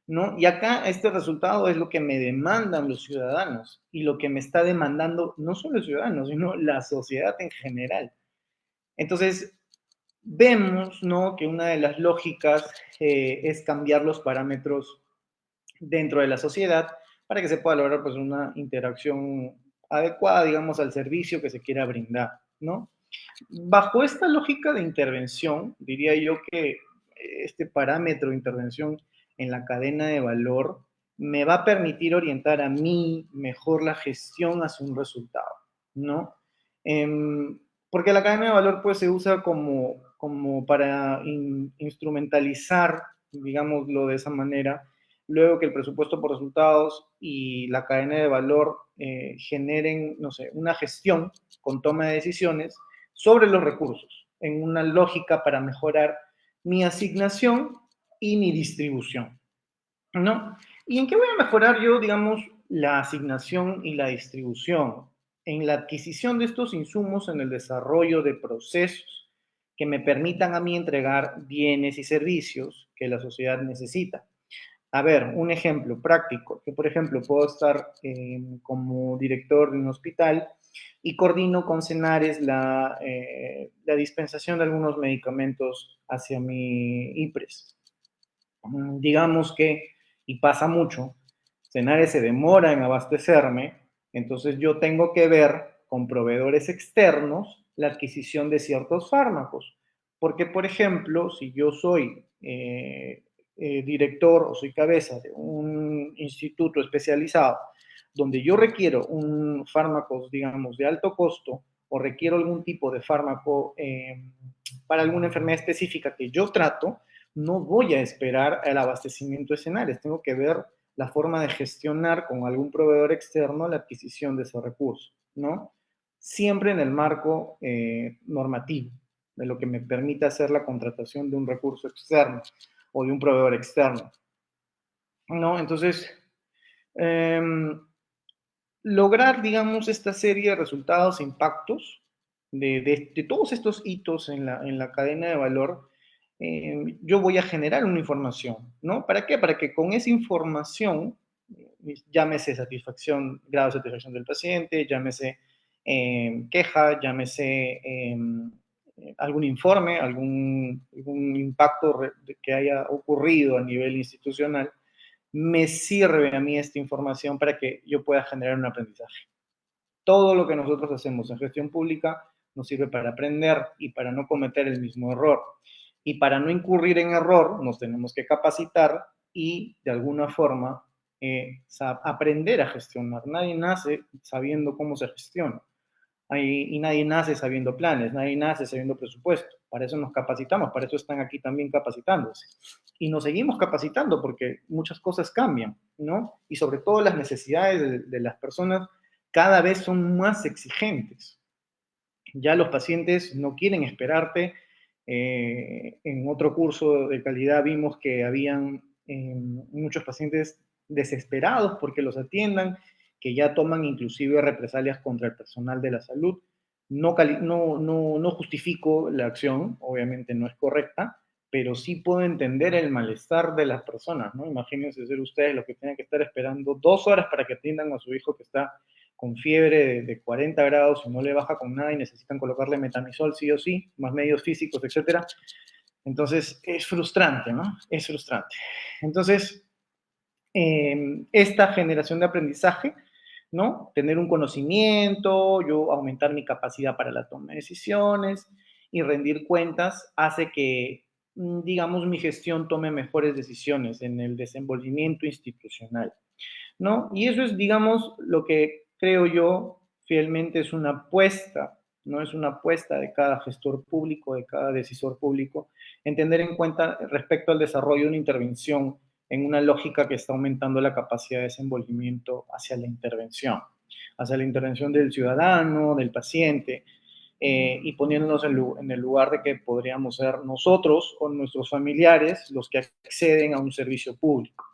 ¿no? Y acá este resultado es lo que me demandan los ciudadanos y lo que me está demandando no solo los ciudadanos, sino la sociedad en general. Entonces, vemos, ¿no? Que una de las lógicas es cambiar los parámetros dentro de la sociedad para que se pueda lograr pues, una interacción adecuada, digamos, al servicio que se quiera brindar, ¿no? Bajo esta lógica de intervención, diría yo que este parámetro de intervención en la cadena de valor me va a permitir orientar a mí mejor la gestión hacia un resultado, ¿no? Porque la cadena de valor pues se usa como para instrumentalizar, digámoslo de esa manera, luego que el presupuesto por resultados y la cadena de valor generen, no sé, una gestión con toma de decisiones sobre los recursos, en una lógica para mejorar mi asignación y mi distribución, ¿no? ¿Y en qué voy a mejorar yo, digamos, la asignación y la distribución? En la adquisición de estos insumos, en el desarrollo de procesos que me permitan a mí entregar bienes y servicios que la sociedad necesita. A ver, un ejemplo práctico, que por ejemplo puedo estar como director de un hospital y coordino con Senares la dispensación de algunos medicamentos hacia mi IPRES. Digamos que, y pasa mucho, Senares se demora en abastecerme, entonces yo tengo que ver con proveedores externos la adquisición de ciertos fármacos. Porque, por ejemplo, si yo soy director o soy cabeza de un instituto especializado donde yo requiero un fármaco, digamos, de alto costo o requiero algún tipo de fármaco para alguna enfermedad específica que yo trato, no voy a esperar el abastecimiento de Senares. Tengo que ver la forma de gestionar con algún proveedor externo la adquisición de ese recurso, ¿no? Siempre en el marco normativo, de lo que me permite hacer la contratación de un recurso externo o de un proveedor externo, ¿no? Entonces, eh, lograr, digamos, esta serie de resultados e impactos de todos estos hitos en la cadena de valor, yo voy a generar una información, ¿no? ¿Para qué? Para que con esa información, llámese satisfacción, grado de satisfacción del paciente, llámese queja, llámese algún informe, algún impacto que haya ocurrido a nivel institucional, me sirve a mí esta información para que yo pueda generar un aprendizaje. Todo lo que nosotros hacemos en gestión pública nos sirve para aprender y para no cometer el mismo error. Y para no incurrir en error, nos tenemos que capacitar y de alguna forma aprender a gestionar. Nadie nace sabiendo cómo se gestiona. Y nadie nace sabiendo planes, nadie nace sabiendo presupuesto. Para eso nos capacitamos, para eso están aquí también capacitándose. Y nos seguimos capacitando porque muchas cosas cambian, ¿no? Y sobre todo las necesidades de las personas cada vez son más exigentes. Ya los pacientes no quieren esperarte. En otro curso de calidad vimos que habían muchos pacientes desesperados porque los atiendan, que ya toman inclusive represalias contra el personal de la salud. No justifico la acción, obviamente no es correcta, pero sí puedo entender el malestar de las personas, ¿no? Imagínense ser ustedes los que tienen que estar esperando 2 horas para que atiendan a su hijo que está con fiebre de 40 grados y no le baja con nada y necesitan colocarle metamisol sí o sí, más medios físicos, etcétera. Entonces, es frustrante, ¿no? Es frustrante. Entonces, esta generación de aprendizaje, ¿no? Tener un conocimiento, yo aumentar mi capacidad para la toma de decisiones y rendir cuentas hace que, digamos, mi gestión tome mejores decisiones en el desenvolvimiento institucional, ¿no? Y eso es, digamos, lo que creo yo fielmente es una apuesta, ¿no? Es una apuesta de cada gestor público, de cada decisor público, en tener en cuenta respecto al desarrollo de una intervención en una lógica que está aumentando la capacidad de desenvolvimiento hacia la intervención del ciudadano, del paciente, y poniéndonos en el lugar de que podríamos ser nosotros o nuestros familiares los que acceden a un servicio público.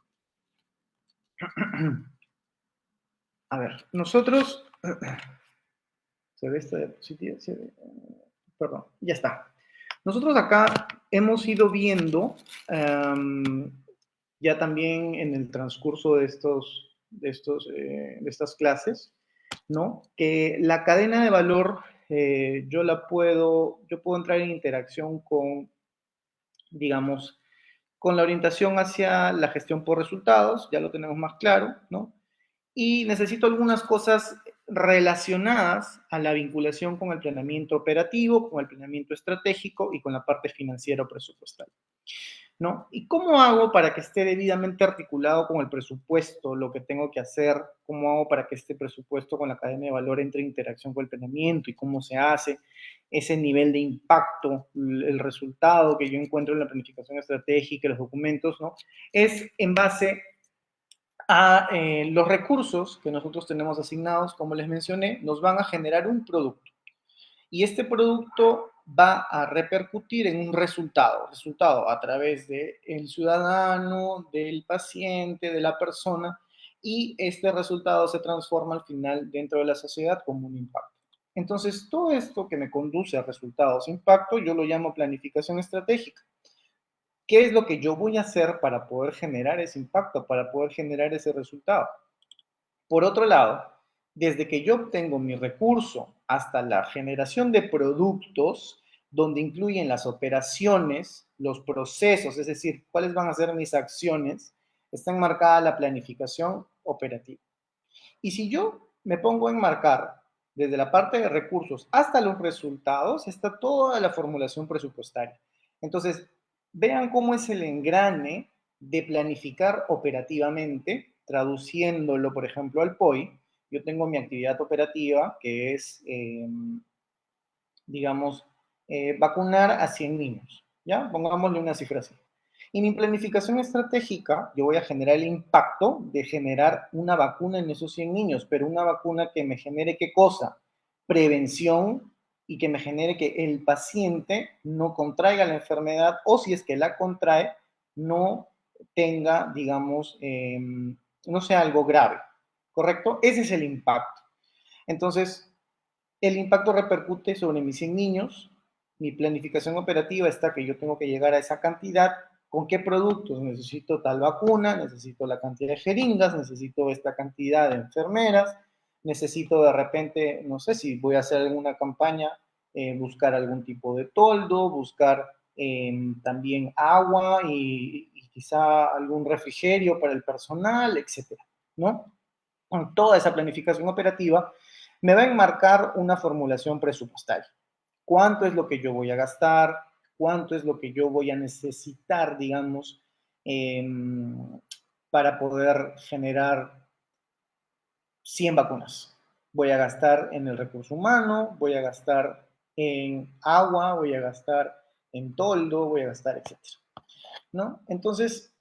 A ver, nosotros, se ve esta diapositiva, perdón, ya está. Nosotros acá hemos ido viendo, ya también en el transcurso de estas clases, ¿no? Que la cadena de valor yo puedo entrar en interacción con, digamos, con la orientación hacia la gestión por resultados, ya lo tenemos más claro, ¿no? Y necesito algunas cosas relacionadas a la vinculación con el planeamiento operativo, con el planeamiento estratégico y con la parte financiera o presupuestal, ¿no? ¿Y cómo hago para que esté debidamente articulado con el presupuesto, lo que tengo que hacer? ¿Cómo hago para que este presupuesto con la cadena de valor entre en interacción con el planeamiento y cómo se hace? Ese nivel de impacto, el resultado que yo encuentro en la planificación estratégica, los documentos, ¿no? Es en base a los recursos que nosotros tenemos asignados, como les mencioné, nos van a generar un producto. Y este producto va a repercutir en un resultado a través del ciudadano, del paciente, de la persona, y este resultado se transforma al final dentro de la sociedad como un impacto. Entonces, todo esto que me conduce a resultados, impacto, yo lo llamo planificación estratégica. ¿Qué es lo que yo voy a hacer para poder generar ese impacto, para poder generar ese resultado? Por otro lado, desde que yo obtengo mi recurso hasta la generación de productos, donde incluyen las operaciones, los procesos, es decir, cuáles van a ser mis acciones, está enmarcada la planificación operativa. Y si yo me pongo a enmarcar desde la parte de recursos hasta los resultados, está toda la formulación presupuestaria. Entonces, vean cómo es el engrane de planificar operativamente, traduciéndolo, por ejemplo, al POI. Yo tengo mi actividad operativa, que es, digamos, vacunar a 100 niños, ¿ya? Pongámosle una cifra así. Y mi planificación estratégica, yo voy a generar el impacto de generar una vacuna en esos 100 niños, pero una vacuna que me genere qué cosa? Prevención y que me genere que el paciente no contraiga la enfermedad o si es que la contrae, no tenga, digamos, no sea algo grave, ¿correcto? Ese es el impacto. Entonces, el impacto repercute sobre mis 100 niños. Mi planificación operativa está que yo tengo que llegar a esa cantidad. ¿Con qué productos? Necesito tal vacuna, necesito la cantidad de jeringas, necesito esta cantidad de enfermeras, necesito de repente, no sé si voy a hacer alguna campaña, buscar algún tipo de toldo, buscar también agua y quizá algún refrigerio para el personal, etcétera, ¿no? Con toda esa planificación operativa, me va a enmarcar una formulación presupuestaria. ¿Cuánto es lo que yo voy a gastar? ¿Cuánto es lo que yo voy a necesitar, digamos, eh, para poder generar 100 vacunas? Voy a gastar en el recurso humano, voy a gastar en agua, voy a gastar en toldo, voy a gastar, etcétera, ¿no? Entonces,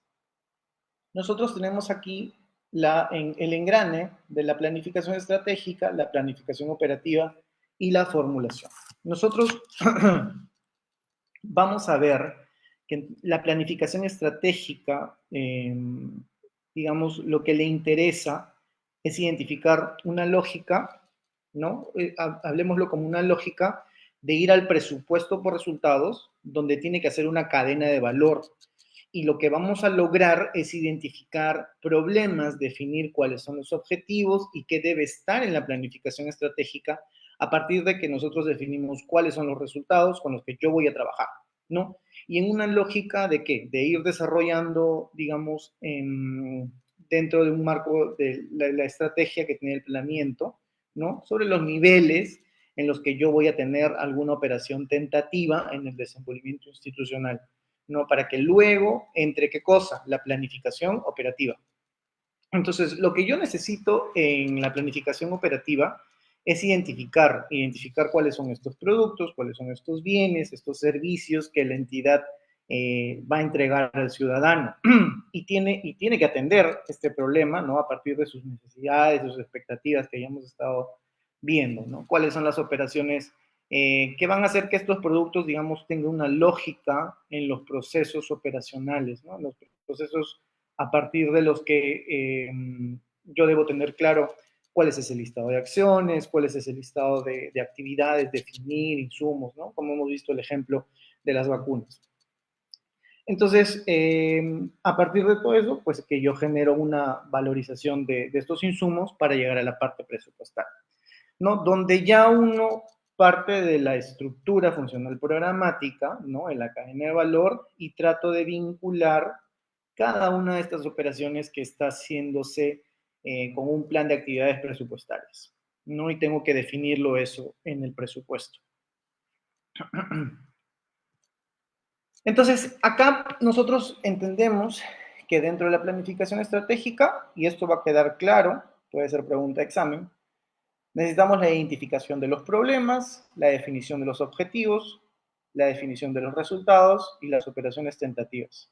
nosotros tenemos aquí el engrane de la planificación estratégica, la planificación operativa y la formulación. Nosotros vamos a ver que la planificación estratégica, digamos, lo que le interesa es identificar una lógica, ¿no? Hablemoslo como una lógica de ir al presupuesto por resultados, donde tiene que hacer una cadena de valor y lo que vamos a lograr es identificar problemas, definir cuáles son los objetivos y qué debe estar en la planificación estratégica a partir de que nosotros definimos cuáles son los resultados con los que yo voy a trabajar, ¿no? Y en una lógica de qué? De ir desarrollando, digamos, dentro de un marco de la estrategia que tiene el planeamiento, ¿no? Sobre los niveles en los que yo voy a tener alguna operación tentativa en el desenvolvimiento institucional. ¿No? Para que luego entre qué cosa, la planificación operativa. Entonces, lo que yo necesito en la planificación operativa es identificar cuáles son estos productos, cuáles son estos bienes, estos servicios que la entidad va a entregar al ciudadano y tiene que atender este problema, ¿no? A partir de sus necesidades, sus expectativas que ya hemos estado viendo, ¿no? Cuáles son las operaciones que van a hacer que estos productos, digamos, tengan una lógica en los procesos operacionales, ¿no? Los procesos a partir de los que yo debo tener claro cuál es ese listado de acciones, cuál es ese listado de actividades, definir insumos, ¿no? Como hemos visto el ejemplo de las vacunas. Entonces, a partir de todo eso, pues que yo genero una valorización de estos insumos para llegar a la parte presupuestaria, ¿no? Donde ya uno parte de la estructura funcional programática, ¿no? En la cadena de valor y trato de vincular cada una de estas operaciones que está haciéndose con un plan de actividades presupuestarias, ¿no? Y tengo que definirlo eso en el presupuesto. Entonces, acá nosotros entendemos que dentro de la planificación estratégica, y esto va a quedar claro, puede ser pregunta de examen, necesitamos la identificación de los problemas, la definición de los objetivos, la definición de los resultados y las operaciones tentativas.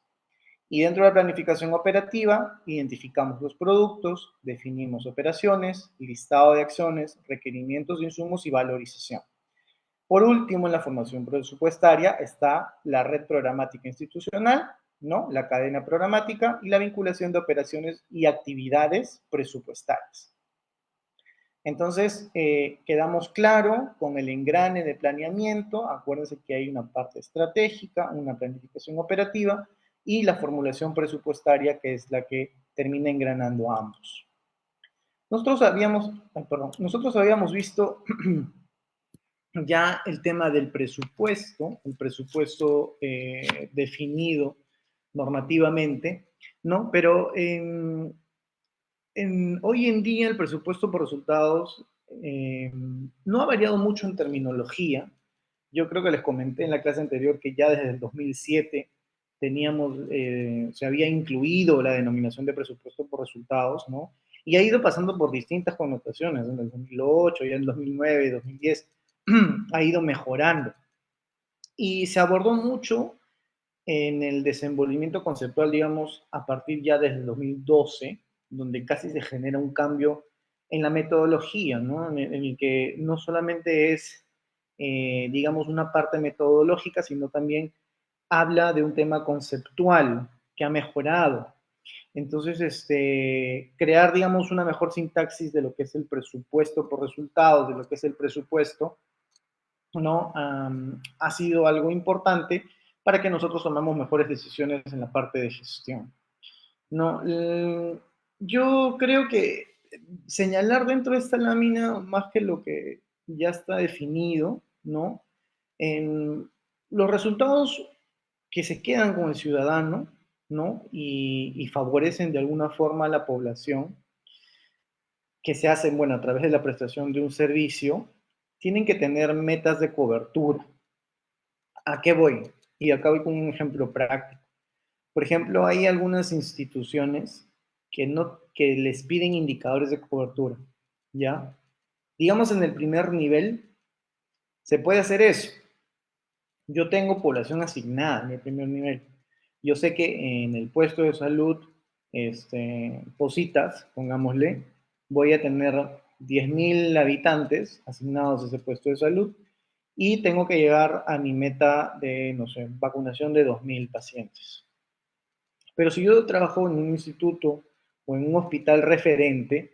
Y dentro de la planificación operativa, identificamos los productos, definimos operaciones, listado de acciones, requerimientos de insumos y valorización. Por último, en la formación presupuestaria está la red programática institucional, ¿no? La cadena programática y la vinculación de operaciones y actividades presupuestarias. Entonces, quedamos claro con el engrane de planeamiento. Acuérdense que hay una parte estratégica, una planificación operativa, y la formulación presupuestaria, que es la que termina engranando a ambos. Nosotros habíamos visto ya el tema del presupuesto, el presupuesto definido normativamente, ¿no? Pero hoy en día el presupuesto por resultados no ha variado mucho en terminología. Yo creo que les comenté en la clase anterior que ya desde el 2007 se había incluido la denominación de presupuesto por resultados, ¿no? Y ha ido pasando por distintas connotaciones, en el 2008, ya en el 2009, 2010, ha ido mejorando. Y se abordó mucho en el desenvolvimiento conceptual, digamos, a partir ya desde el 2012, donde casi se genera un cambio en la metodología, ¿no? En el que no solamente es, digamos, una parte metodológica, sino también habla de un tema conceptual que ha mejorado. Entonces, crear, digamos, una mejor sintaxis de lo que es el presupuesto por resultados, de lo que es el presupuesto, ¿no? Ha sido algo importante para que nosotros tomemos mejores decisiones en la parte de gestión, ¿no? Yo creo que señalar dentro de esta lámina, más que lo que ya está definido, ¿no? En los resultados que se quedan con el ciudadano, ¿no? Y favorecen de alguna forma a la población, que se hacen, bueno, a través de la prestación de un servicio, tienen que tener metas de cobertura. ¿A qué voy? Y acá voy con un ejemplo práctico. Por ejemplo, hay algunas instituciones que les piden indicadores de cobertura, ¿ya? Digamos en el primer nivel, se puede hacer eso. Yo tengo población asignada en el primer nivel. Yo sé que en el puesto de salud, Positas, pongámosle, voy a tener 10.000 habitantes asignados a ese puesto de salud y tengo que llegar a mi meta de, no sé, vacunación de 2.000 pacientes. Pero si yo trabajo en un instituto o en un hospital referente,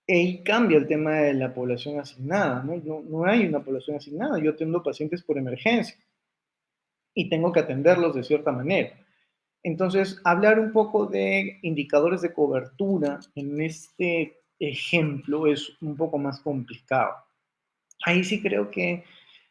ahí cambia el tema de la población asignada, ¿no? No hay una población asignada, yo tengo pacientes por emergencia y tengo que atenderlos de cierta manera. Entonces, hablar un poco de indicadores de cobertura en este ejemplo es un poco más complicado. Ahí sí creo que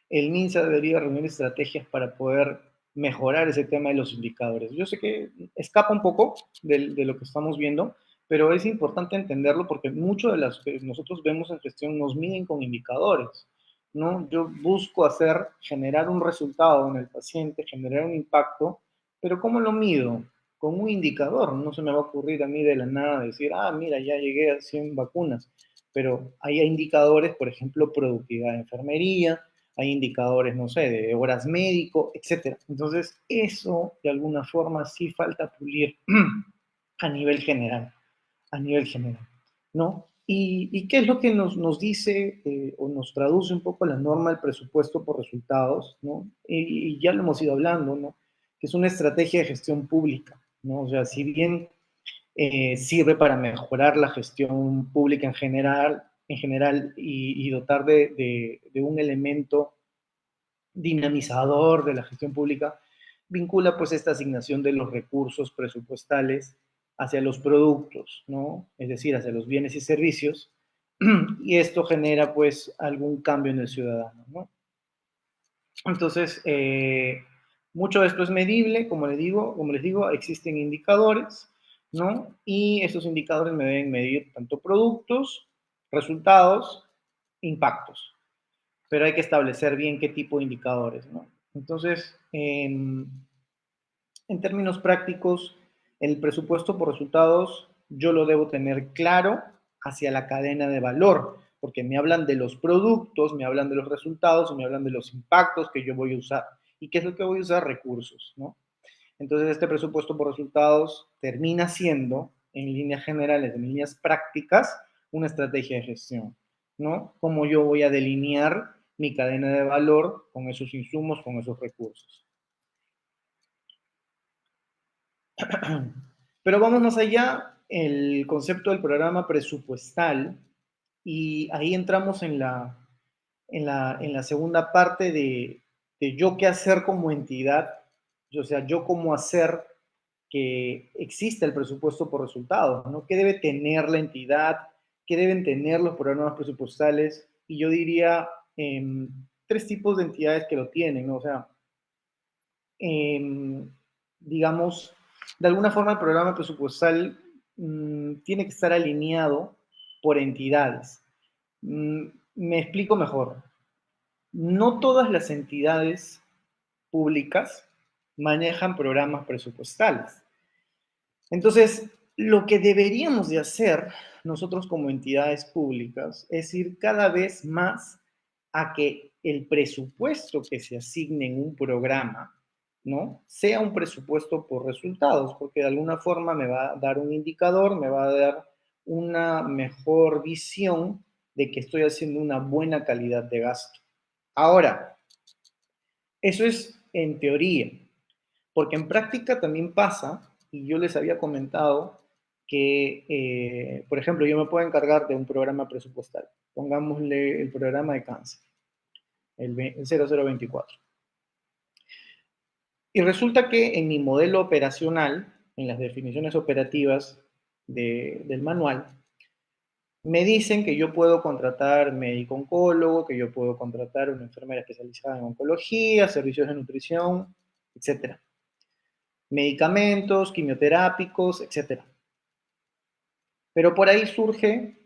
el MINSA debería reunir estrategias para poder mejorar ese tema de los indicadores. Yo sé que escapa un poco de lo que estamos viendo, pero es importante entenderlo porque mucho de las que nosotros vemos en gestión nos miden con indicadores, ¿no? Yo busco generar un resultado en el paciente, generar un impacto, pero ¿cómo lo mido? Con un indicador. No se me va a ocurrir a mí de la nada decir, ah, mira, ya llegué a 100 vacunas, pero hay indicadores, por ejemplo, productividad de enfermería, hay indicadores, no sé, de horas médico, etcétera. Entonces, eso de alguna forma sí falta pulir a nivel general, a nivel general, ¿no? ¿Y qué es lo que nos dice o nos traduce un poco la norma del presupuesto por resultados, ¿no? Y ya lo hemos ido hablando, ¿no? Que es una estrategia de gestión pública, ¿no? O sea, si bien sirve para mejorar la gestión pública en general y dotar de un elemento dinamizador de la gestión pública, vincula pues esta asignación de los recursos presupuestales hacia los productos, ¿no? Es decir, hacia los bienes y servicios, y esto genera pues algún cambio en el ciudadano, ¿no? Entonces, mucho de esto es medible, como les digo, existen indicadores, ¿no? Y esos indicadores me deben medir tanto productos, resultados, impactos, pero hay que establecer bien qué tipo de indicadores, ¿no? Entonces, en términos prácticos, el presupuesto por resultados yo lo debo tener claro hacia la cadena de valor, porque me hablan de los productos, me hablan de los resultados, me hablan de los impactos que yo voy a usar. ¿Y qué es lo que voy a usar? Recursos, ¿no? Entonces, este presupuesto por resultados termina siendo, en líneas generales, en líneas prácticas, una estrategia de gestión, ¿no? Cómo yo voy a delinear mi cadena de valor con esos insumos, con esos recursos. Pero vamos más allá, el concepto del programa presupuestal, y ahí entramos en la segunda parte de yo qué hacer como entidad, o sea, yo cómo hacer que exista el presupuesto por resultados, ¿no? ¿Qué debe tener la entidad? ¿Qué deben tener los programas presupuestales? Y yo diría tres tipos de entidades que lo tienen, ¿no? O sea, digamos, de alguna forma el programa presupuestal tiene que estar alineado por entidades. Me explico mejor. No todas las entidades públicas manejan programas presupuestales. Entonces, lo que deberíamos de hacer nosotros como entidades públicas es ir cada vez más a que el presupuesto que se asigne en un programa, ¿no? Sea un presupuesto por resultados, porque de alguna forma me va a dar un indicador, me va a dar una mejor visión de que estoy haciendo una buena calidad de gasto. Ahora, eso es en teoría, porque en práctica también pasa, y yo les había comentado que, por ejemplo, yo me puedo encargar de un programa presupuestal. Pongámosle el programa de cáncer, el 0024. Y resulta que en mi modelo operacional, en las definiciones operativas del manual, me dicen que yo puedo contratar médico oncólogo, que yo puedo contratar una enfermera especializada en oncología, servicios de nutrición, etcétera. Medicamentos, quimioterápicos, etcétera. Pero por ahí surge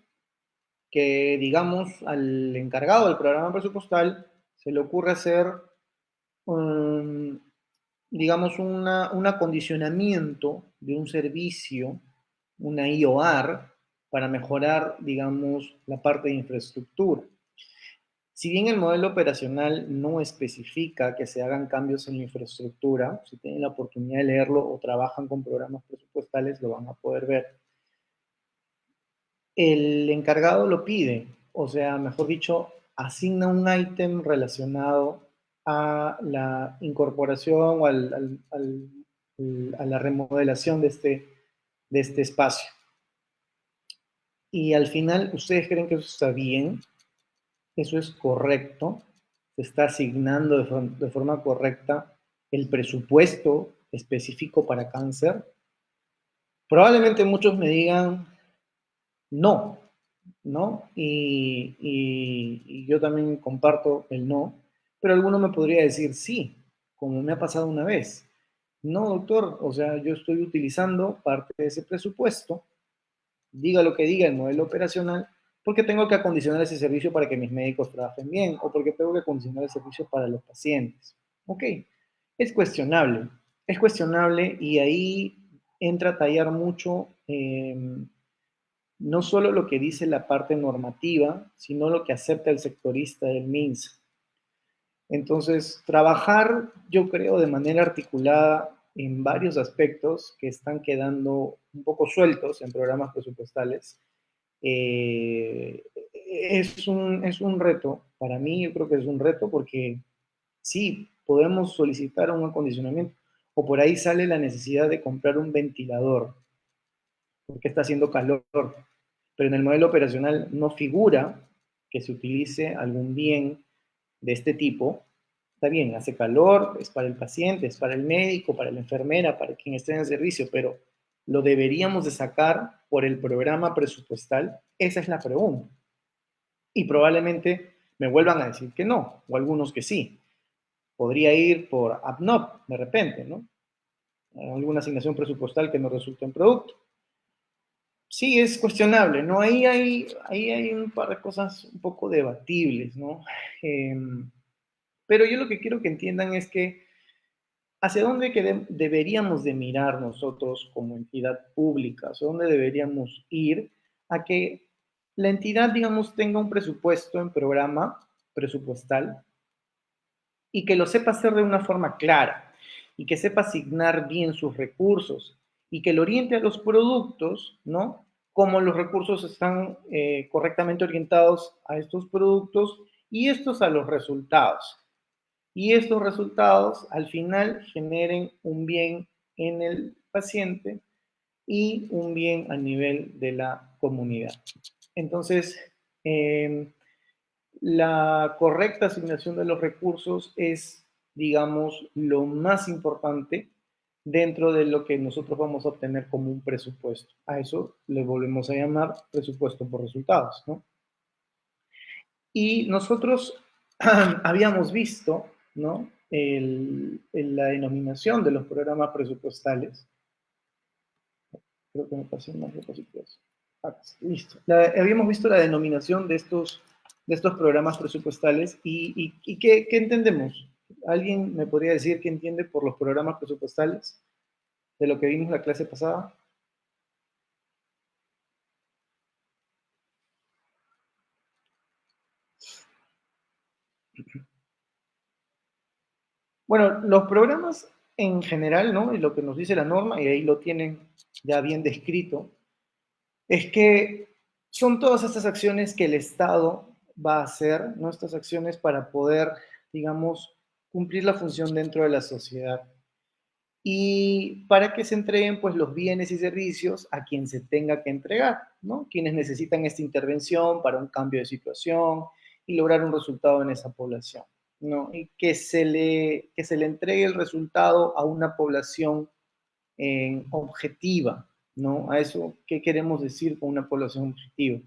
que, digamos, al encargado del programa presupuestal se le ocurre hacer, um, digamos, un acondicionamiento de un servicio, una IOR, para mejorar, digamos, la parte de infraestructura. Si bien el modelo operacional no especifica que se hagan cambios en la infraestructura, si tienen la oportunidad de leerlo o trabajan con programas presupuestales, lo van a poder ver. El encargado lo pide, o sea, mejor dicho, asigna un ítem relacionado a la incorporación o a la remodelación de este espacio. Y al final, ¿ustedes creen que eso está bien? ¿Eso es correcto? ¿Se está asignando de forma correcta el presupuesto específico para cáncer? Probablemente muchos me digan no, ¿no? Y yo también comparto el no, pero alguno me podría decir sí, como me ha pasado una vez. No, doctor, o sea, yo estoy utilizando parte de ese presupuesto, diga lo que diga el modelo operacional, porque tengo que acondicionar ese servicio para que mis médicos trabajen bien o porque tengo que acondicionar el servicio para los pacientes. Ok, es cuestionable y ahí entra a tallar mucho no solo lo que dice la parte normativa, sino lo que acepta el sectorista del MINSA. Entonces, trabajar, yo creo, de manera articulada en varios aspectos que están quedando un poco sueltos en programas presupuestales, es un reto. Para mí, yo creo que es un reto porque sí, podemos solicitar un acondicionamiento o por ahí sale la necesidad de comprar un ventilador porque está haciendo calor, pero en el modelo operacional no figura que se utilice algún bien de este tipo. Está bien, hace calor, es para el paciente, es para el médico, para la enfermera, para quien esté en el servicio, pero ¿lo deberíamos de sacar por el programa presupuestal? Esa es la pregunta. Y probablemente me vuelvan a decir que no, o algunos que sí. Podría ir por APNOP de repente, ¿no? Alguna asignación presupuestal que no resulte en producto. Sí, es cuestionable, ¿no? Ahí hay un par de cosas un poco debatibles, ¿no? Eh, pero yo lo que quiero que entiendan es que hacia dónde deberíamos de mirar nosotros como entidad pública, hacia dónde deberíamos ir a que la entidad, digamos, tenga un presupuesto en programa presupuestal y que lo sepa hacer de una forma clara y que sepa asignar bien sus recursos y que lo oriente a los productos, ¿no? Como los recursos están correctamente orientados a estos productos y estos a los resultados. Y estos resultados al final generen un bien en el paciente y un bien a nivel de la comunidad. Entonces, la correcta asignación de los recursos es, digamos, lo más importante dentro de lo que nosotros vamos a obtener como un presupuesto. A eso le volvemos a llamar presupuesto por resultados, ¿no? Y nosotros habíamos visto, ¿no? La denominación de los programas presupuestales. Creo que me pasé más diapositivas. Listo. Habíamos visto la denominación de estos programas presupuestales y ¿qué entendemos? ¿Alguien me podría decir qué entiende por los programas presupuestales de lo que vimos la clase pasada? Bueno, los programas en general, ¿no? Y lo que nos dice la norma, y ahí lo tienen ya bien descrito, es que son todas estas acciones que el Estado va a hacer, ¿no? Estas acciones para poder, digamos, cumplir la función dentro de la sociedad. Y para que se entreguen pues los bienes y servicios a quien se tenga que entregar, ¿no? Quienes necesitan esta intervención para un cambio de situación y lograr un resultado en esa población, ¿no? Y que se le entregue el resultado a una población objetiva, ¿no? A eso, ¿qué queremos decir con una población objetiva?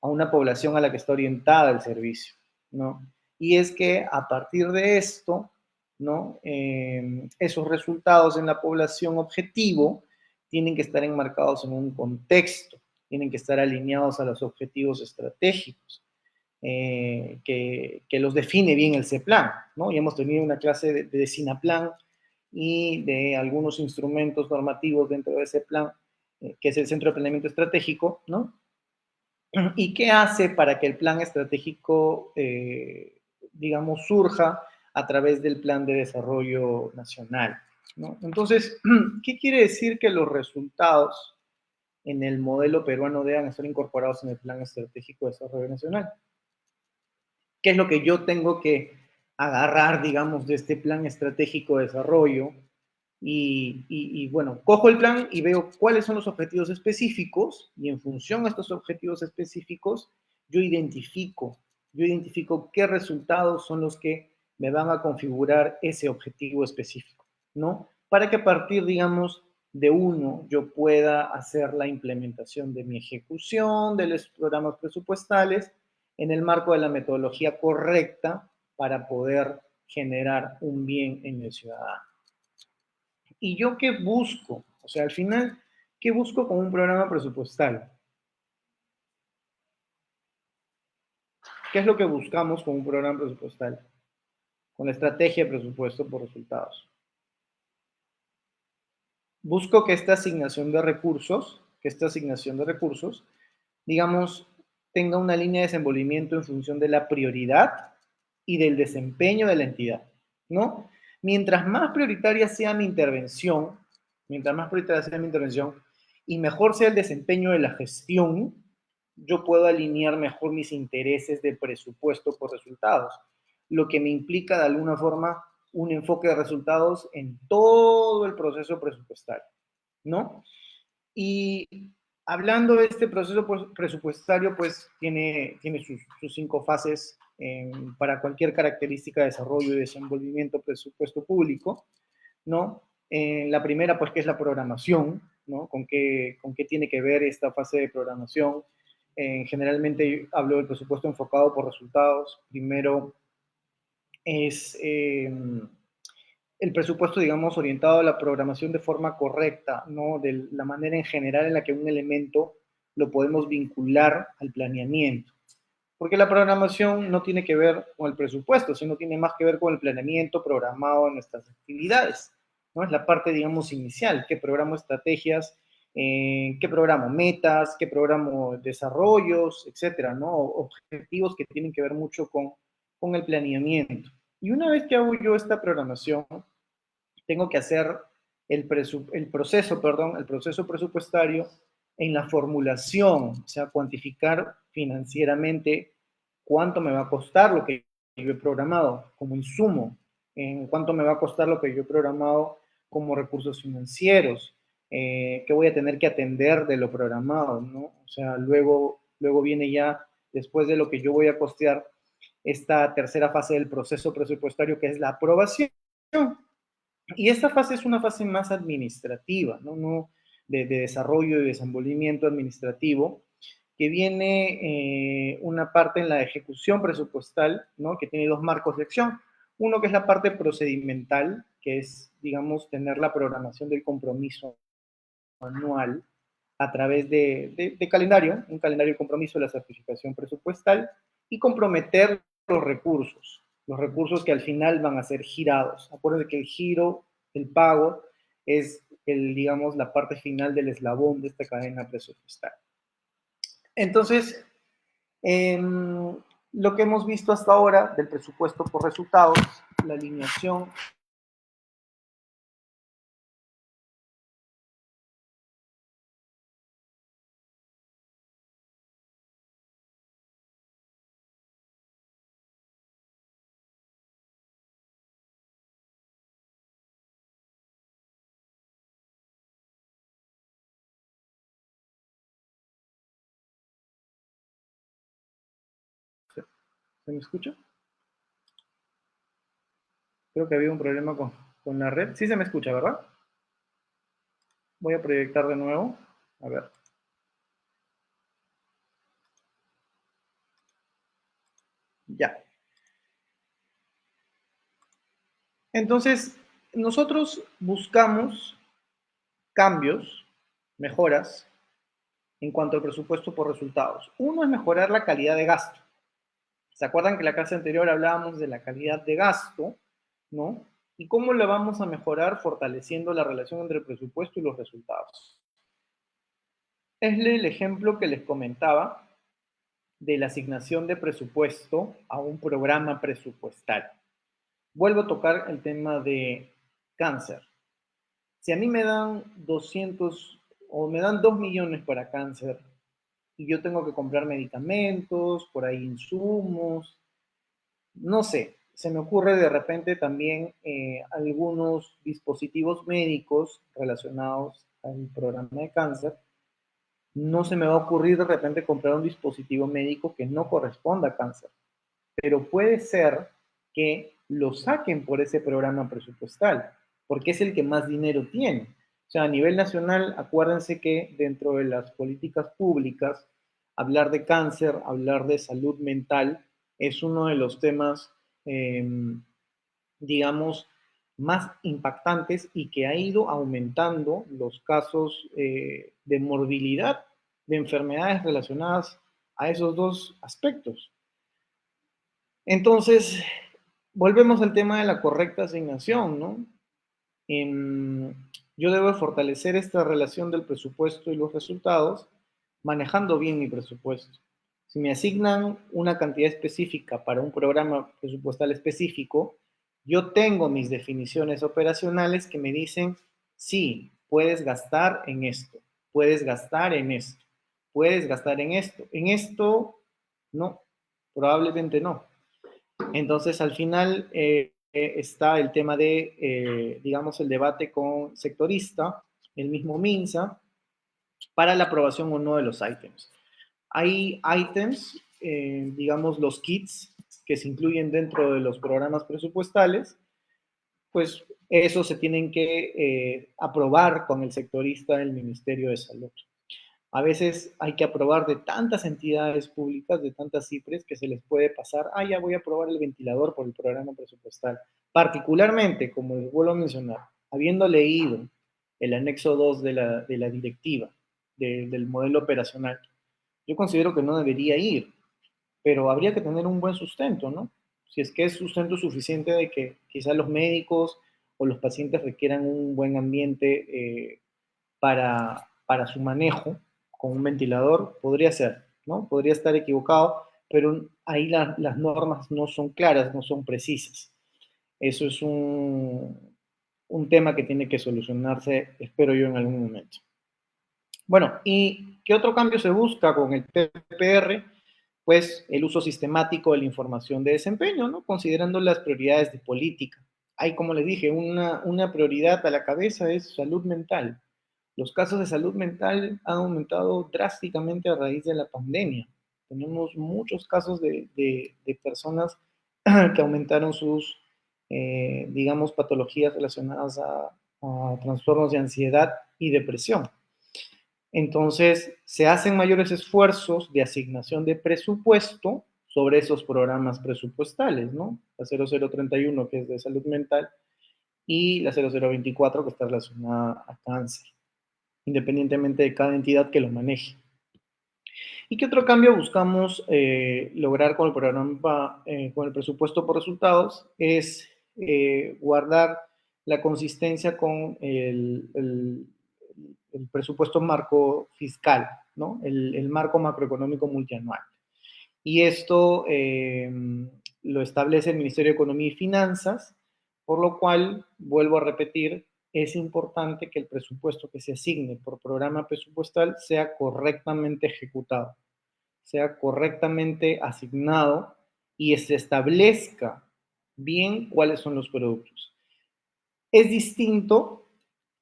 A una población a la que está orientada el servicio, ¿no? Y es que a partir de esto, ¿no? Esos resultados en la población objetivo tienen que estar enmarcados en un contexto, tienen que estar alineados a los objetivos estratégicos, que los define bien el CEPLAN, ¿no? Ya hemos tenido una clase de SINAPLAN y de algunos instrumentos normativos dentro de ese plan, que es el Centro de Planeamiento Estratégico, ¿no? ¿Y qué hace para que el plan estratégico, digamos, surja a través del Plan de Desarrollo Nacional, ¿no? Entonces, ¿qué quiere decir que los resultados en el modelo peruano deban estar incorporados en el Plan Estratégico de Desarrollo Nacional? ¿Qué es lo que yo tengo que agarrar, digamos, de este plan estratégico de desarrollo? Bueno, cojo el plan y veo cuáles son los objetivos específicos y en función a estos objetivos específicos, yo identifico qué resultados son los que me van a configurar ese objetivo específico, ¿no? Para que a partir, digamos, de uno yo pueda hacer la implementación de mi ejecución de los programas presupuestales en el marco de la metodología correcta para poder generar un bien en el ciudadano. ¿Y yo qué busco? O sea, al final, ¿qué busco con un programa presupuestal? ¿Qué es lo que buscamos con un programa presupuestal? Con la estrategia de presupuesto por resultados. Busco que esta asignación de recursos, digamos, tenga una línea de desenvolvimiento en función de la prioridad y del desempeño de la entidad, ¿no? Mientras más prioritaria sea mi intervención, y mejor sea el desempeño de la gestión, yo puedo alinear mejor mis intereses de presupuesto por resultados, lo que me implica de alguna forma un enfoque de resultados en todo el proceso presupuestario, ¿no? Y hablando de este proceso presupuestario, pues tiene sus 5 fases para cualquier característica de desarrollo y desenvolvimiento presupuesto público, ¿no? La primera, pues, que es la programación, ¿no? Con qué tiene que ver esta fase de programación? Generalmente hablo del presupuesto enfocado por resultados. Primero es el presupuesto, digamos, orientado a la programación de forma correcta, ¿no? De la manera en general en la que un elemento lo podemos vincular al planeamiento. Porque la programación no tiene que ver con el presupuesto, sino tiene más que ver con el planeamiento programado de nuestras actividades, ¿no? Es la parte, digamos, inicial, que programo estrategias, qué programo metas, qué programo desarrollos, etcétera, ¿no? Objetivos que tienen que ver mucho con el planeamiento. Y una vez que hago yo esta programación, tengo que hacer el proceso presupuestario en la formulación, o sea, cuantificar financieramente cuánto me va a costar lo que yo he programado como insumo, en cuánto me va a costar lo que yo he programado como recursos financieros, que voy a tener que atender de lo programado, ¿no? O sea, luego viene ya, después de lo que yo voy a costear, esta tercera fase del proceso presupuestario, que es la aprobación. Y esta fase es una fase más administrativa, ¿no? No de desarrollo y desenvolvimiento administrativo, que viene una parte en la ejecución presupuestal, ¿no? Que tiene dos marcos de acción. Uno que es la parte procedimental, que es, digamos, tener la programación del compromiso anual a través de calendario, un calendario de compromiso de la certificación presupuestal y comprometer los recursos que al final van a ser girados. Acuérdense que el giro, el pago, es digamos, la parte final del eslabón de esta cadena presupuestal. Entonces, lo que hemos visto hasta ahora del presupuesto por resultados, la alineación ¿se me escucha? Creo que había un problema con la red. Sí se me escucha, ¿verdad? Voy a proyectar de nuevo. A ver. Ya. Entonces, nosotros buscamos cambios, mejoras en cuanto al presupuesto por resultados. Uno es mejorar la calidad de gasto. ¿Se acuerdan que en la clase anterior hablábamos de la calidad de gasto, ¿no? ¿Y cómo la vamos a mejorar fortaleciendo la relación entre el presupuesto y los resultados? Es el ejemplo que les comentaba de la asignación de presupuesto a un programa presupuestal. Vuelvo a tocar el tema de cáncer. Si a mí me dan 200 o me dan 2 millones para cáncer y yo tengo que comprar medicamentos, por ahí insumos, no sé, se me ocurre de repente también algunos dispositivos médicos relacionados al programa de cáncer. No se me va a ocurrir de repente comprar un dispositivo médico que no corresponda a cáncer, pero puede ser que lo saquen por ese programa presupuestal, porque es el que más dinero tiene. O sea, a nivel nacional, acuérdense que dentro de las políticas públicas, hablar de cáncer, hablar de salud mental, es uno de los temas, eh, digamos, más impactantes y que ha ido aumentando los casos de morbilidad de enfermedades relacionadas a esos dos aspectos. Entonces, volvemos al tema de la correcta asignación, ¿no? Yo debo fortalecer esta relación del presupuesto y los resultados manejando bien mi presupuesto. Si me asignan una cantidad específica para un programa presupuestal específico, yo tengo mis definiciones operacionales que me dicen, sí, puedes gastar en esto, puedes gastar en esto, puedes gastar en esto, no, probablemente no. Entonces, al final está el tema de, digamos, el debate con sectorista, el mismo MINSA, para la aprobación o no de los ítems. Hay ítems, digamos, los kits que se incluyen dentro de los programas presupuestales, pues esos se tienen que aprobar con el sectorista del Ministerio de Salud. A veces hay que aprobar de tantas entidades públicas, de tantas CIPRES, que se les puede pasar, ya voy a aprobar el ventilador por el programa presupuestal. Particularmente, como les vuelvo a mencionar, habiendo leído el anexo 2 de la directiva, del modelo operacional, yo considero que no debería ir, pero habría que tener un buen sustento, ¿no? Si es que es sustento suficiente de que quizás los médicos o los pacientes requieran un buen ambiente para su manejo con un ventilador, podría ser, ¿no? Podría estar equivocado, pero ahí las normas no son claras, no son precisas. Eso es un tema que tiene que solucionarse, espero yo, en algún momento. Bueno, ¿y qué otro cambio se busca con el PPR? Pues el uso sistemático de la información de desempeño, ¿no? Considerando las prioridades de política. Hay, como les dije, una prioridad a la cabeza es salud mental. Los casos de salud mental han aumentado drásticamente a raíz de la pandemia. Tenemos muchos casos de personas que aumentaron sus digamos, patologías relacionadas a trastornos de ansiedad y depresión. Entonces, se hacen mayores esfuerzos de asignación de presupuesto sobre esos programas presupuestales, ¿no? La 0031, que es de salud mental, y la 0024, que está relacionada a cáncer, independientemente de cada entidad que lo maneje. ¿Y qué otro cambio buscamos lograr con el programa, con el presupuesto por resultados? Es guardar la consistencia con el presupuesto marco fiscal, ¿no? El marco macroeconómico multianual. Y esto lo establece el Ministerio de Economía y Finanzas, por lo cual, vuelvo a repetir, es importante que el presupuesto que se asigne por programa presupuestal sea correctamente ejecutado, sea correctamente asignado y se establezca bien cuáles son los productos. Es distinto,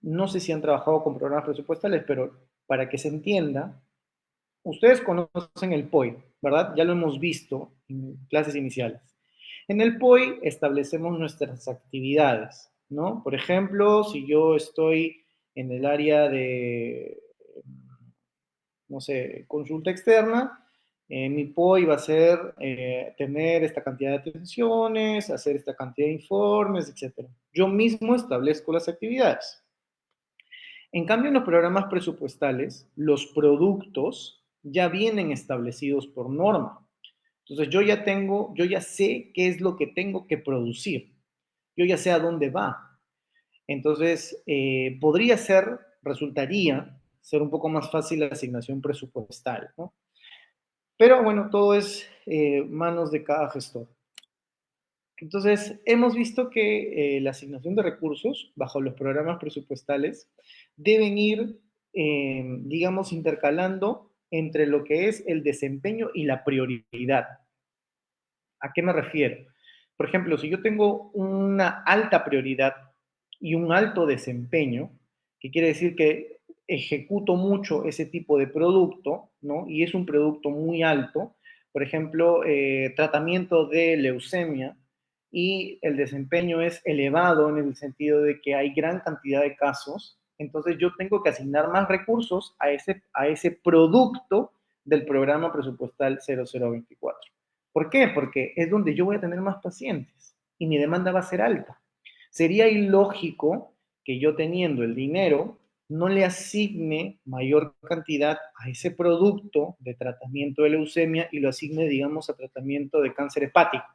no sé si han trabajado con programas presupuestales, pero para que se entienda, ustedes conocen el POI, ¿verdad? Ya lo hemos visto en clases iniciales. En el POI establecemos nuestras actividades, ¿no? Por ejemplo, si yo estoy en el área de, no sé, consulta externa, mi POI va a ser tener esta cantidad de atenciones, hacer esta cantidad de informes, etc. Yo mismo establezco las actividades. En cambio, en los programas presupuestales, los productos ya vienen establecidos por norma. Entonces, yo ya sé qué es lo que tengo que producir. Yo ya sé a dónde va. Entonces, resultaría ser un poco más fácil la asignación presupuestal, ¿no? Pero bueno, todo es manos de cada gestor. Entonces, hemos visto que la asignación de recursos bajo los programas presupuestales deben ir, digamos, intercalando entre lo que es el desempeño y la prioridad. ¿A qué me refiero? Por ejemplo, si yo tengo una alta prioridad y un alto desempeño, que quiere decir que ejecuto mucho ese tipo de producto, ¿no? Y es un producto muy alto, por ejemplo, tratamiento de leucemia, y el desempeño es elevado en el sentido de que hay gran cantidad de casos, entonces yo tengo que asignar más recursos a ese producto del programa presupuestal 0024. ¿Por qué? Porque es donde yo voy a tener más pacientes y mi demanda va a ser alta. Sería ilógico que yo teniendo el dinero no le asigne mayor cantidad a ese producto de tratamiento de leucemia y lo asigne, digamos, a tratamiento de cáncer hepático,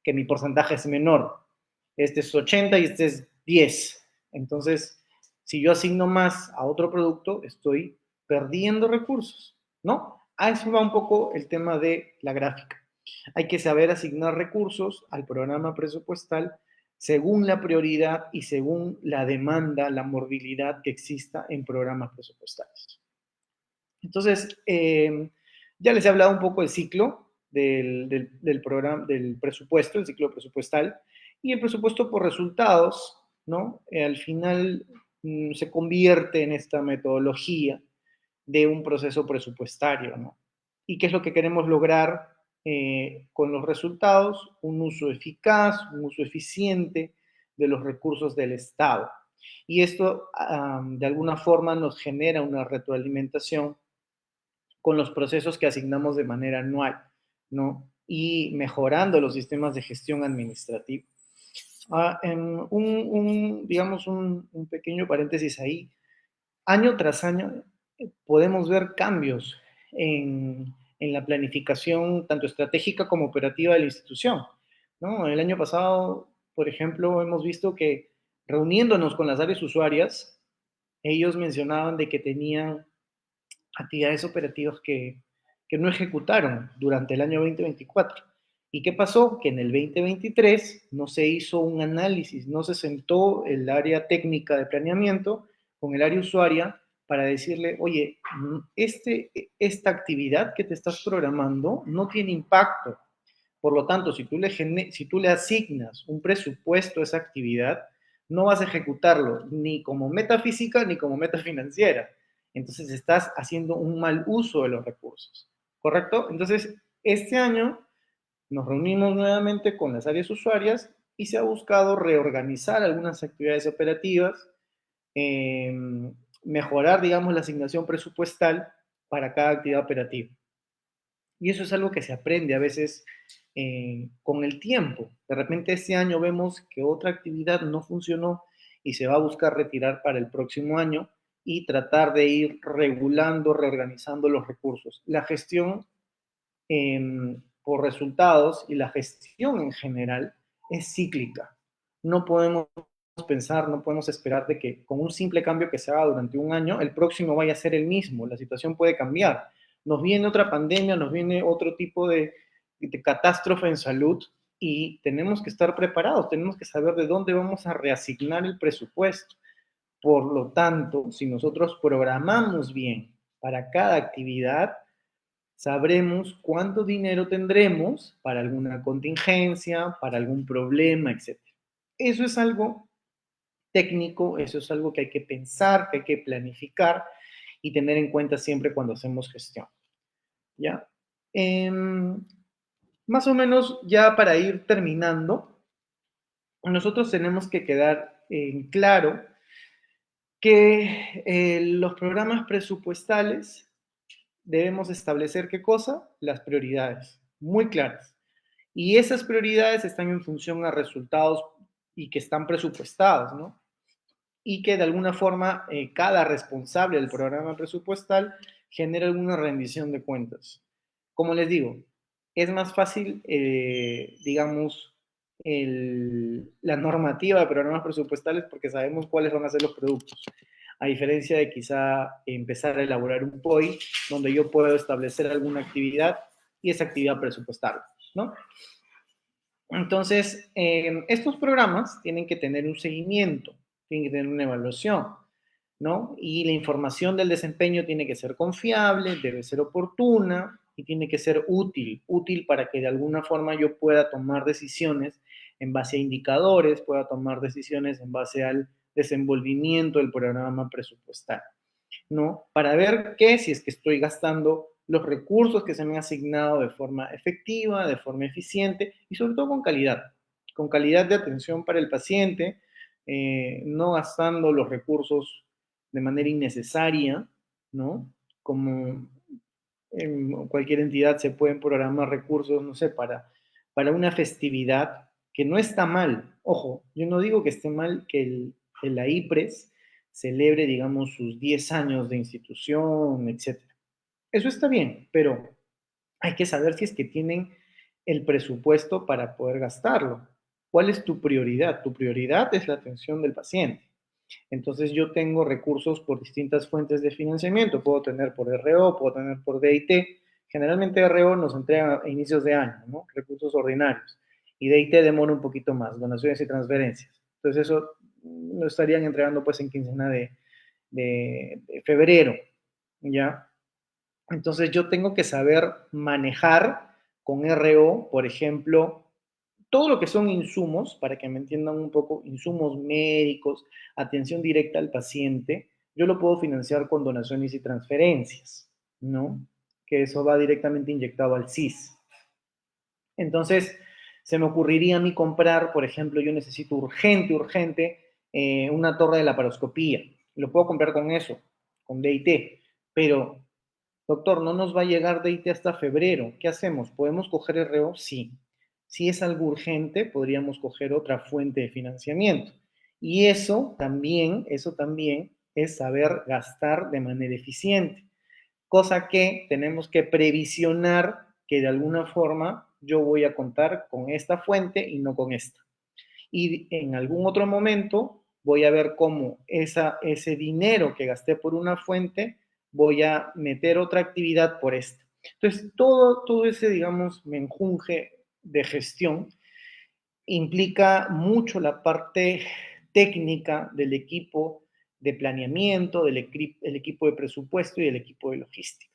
que mi porcentaje es menor. Este es 80 y este es 10. Entonces, si yo asigno más a otro producto, estoy perdiendo recursos, ¿no? A eso va un poco el tema de la gráfica. Hay que saber asignar recursos al programa presupuestal según la prioridad y según la demanda, la morbilidad que exista en programas presupuestales. Entonces, ya les he hablado un poco del ciclo del programa, del presupuesto, el ciclo presupuestal, y el presupuesto por resultados, ¿no? Al final se convierte en esta metodología de un proceso presupuestario, ¿no? ¿Y qué es lo que queremos lograr con los resultados? Un uso eficaz, un uso eficiente de los recursos del Estado. Y esto, de alguna forma, nos genera una retroalimentación con los procesos que asignamos de manera anual, ¿no? Y mejorando los sistemas de gestión administrativa. Digamos, un pequeño paréntesis ahí. Año tras año podemos ver cambios en la planificación tanto estratégica como operativa de la institución, ¿no? El año pasado, por ejemplo, hemos visto que reuniéndonos con las áreas usuarias, ellos mencionaban de que tenían actividades operativas que no ejecutaron durante el año 2024. ¿Y qué pasó? Que en el 2023 no se hizo un análisis, no se sentó el área técnica de planeamiento con el área usuaria para decirle, oye, esta actividad que te estás programando no tiene impacto. Por lo tanto, si tú le asignas un presupuesto a esa actividad, no vas a ejecutarlo ni como meta física ni como meta financiera. Entonces estás haciendo un mal uso de los recursos, ¿correcto? Entonces, este año nos reunimos nuevamente con las áreas usuarias y se ha buscado reorganizar algunas actividades operativas, eh, mejorar, digamos, la asignación presupuestal para cada actividad operativa. Y eso es algo que se aprende a veces con el tiempo. De repente este año vemos que otra actividad no funcionó y se va a buscar retirar para el próximo año y tratar de ir regulando, reorganizando los recursos. La gestión por resultados y la gestión en general es cíclica. No podemos pensar, no podemos esperar de que con un simple cambio que se haga durante un año, el próximo vaya a ser el mismo. La situación puede cambiar. Nos viene otra pandemia, nos viene otro tipo de catástrofe en salud y tenemos que estar preparados, tenemos que saber de dónde vamos a reasignar el presupuesto. Por lo tanto, si nosotros programamos bien para cada actividad, sabremos cuánto dinero tendremos para alguna contingencia, para algún problema, etc. Eso es algo técnico, eso es algo que hay que pensar, que hay que planificar y tener en cuenta siempre cuando hacemos gestión. ¿Ya? Más o menos ya para ir terminando, nosotros tenemos que quedar en claro que los programas presupuestales debemos establecer qué cosa? Las prioridades, muy claras. Y esas prioridades están en función a resultados y que están presupuestados, ¿no? Y que de alguna forma cada responsable del programa presupuestal genera alguna rendición de cuentas. Como les digo, es más fácil, digamos, la normativa de programas presupuestales porque sabemos cuáles van a ser los productos. A diferencia de quizá empezar a elaborar un POI donde yo puedo establecer alguna actividad y esa actividad presupuestal, ¿no? Entonces, estos programas tienen que tener un seguimiento, tienen que tener una evaluación, ¿no? Y la información del desempeño tiene que ser confiable, debe ser oportuna y tiene que ser útil para que de alguna forma yo pueda tomar decisiones en base a indicadores, pueda tomar decisiones en base al desenvolvimiento del programa presupuestal, ¿no? Para ver qué, si es que estoy gastando los recursos que se me han asignado de forma efectiva, de forma eficiente y sobre todo con calidad de atención para el paciente, no gastando los recursos de manera innecesaria, ¿no? Como en cualquier entidad se pueden programar recursos, no sé, para una festividad que no está mal. Ojo, yo no digo que esté mal que la IPRES celebre, digamos, sus 10 años de institución, etcétera. Eso está bien, pero hay que saber si es que tienen el presupuesto para poder gastarlo. ¿Cuál es tu prioridad? Tu prioridad es la atención del paciente. Entonces yo tengo recursos por distintas fuentes de financiamiento. Puedo tener por RO, puedo tener por DIT. Generalmente RO nos entrega a inicios de año, ¿no? Recursos ordinarios. Y DIT demora un poquito más, donaciones y transferencias. Entonces eso lo estarían entregando pues en quincena de febrero, ¿ya? Entonces yo tengo que saber manejar con RO, por ejemplo, todo lo que son insumos, para que me entiendan un poco, insumos médicos, atención directa al paciente, yo lo puedo financiar con donaciones y transferencias, ¿no? Que eso va directamente inyectado al CIS. Entonces, se me ocurriría a mí comprar, por ejemplo, yo necesito urgente, una torre de laparoscopía. Lo puedo comprar con eso, con DIT, pero doctor, no nos va a llegar DIT hasta febrero. ¿Qué hacemos? ¿Podemos coger RO? Sí. Si es algo urgente, podríamos coger otra fuente de financiamiento. Y eso también es saber gastar de manera eficiente. Cosa que tenemos que previsionar que de alguna forma yo voy a contar con esta fuente y no con esta. Y en algún otro momento voy a ver cómo ese dinero que gasté por una fuente voy a meter otra actividad por esta. Entonces, todo ese, digamos, menjunje de gestión implica mucho la parte técnica del equipo de planeamiento, el equipo de presupuesto y el equipo de logística.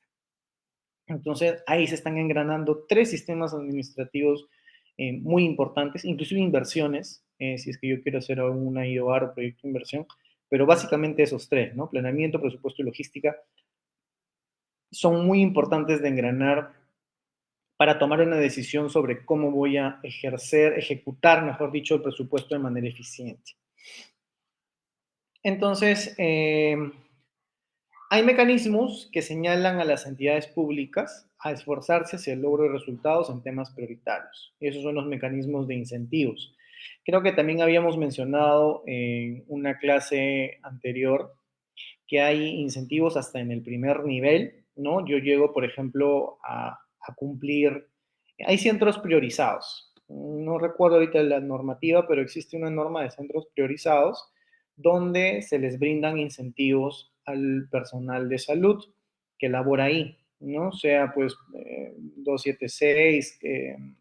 Entonces, ahí se están engranando tres sistemas administrativos muy importantes, inclusive inversiones, si es que yo quiero hacer una IOR o proyecto de inversión, pero básicamente esos tres, ¿no? Planeamiento, presupuesto y logística, son muy importantes de engranar para tomar una decisión sobre cómo voy a ejecutar, mejor dicho, el presupuesto de manera eficiente. Entonces, hay mecanismos que señalan a las entidades públicas a esforzarse hacia el logro de resultados en temas prioritarios. Esos son los mecanismos de incentivos. Creo que también habíamos mencionado en una clase anterior que hay incentivos hasta en el primer nivel, ¿no? Yo llego, por ejemplo, a cumplir, hay centros priorizados. No recuerdo ahorita la normativa, pero existe una norma de centros priorizados donde se les brindan incentivos al personal de salud que labora ahí, ¿no? Sea pues 276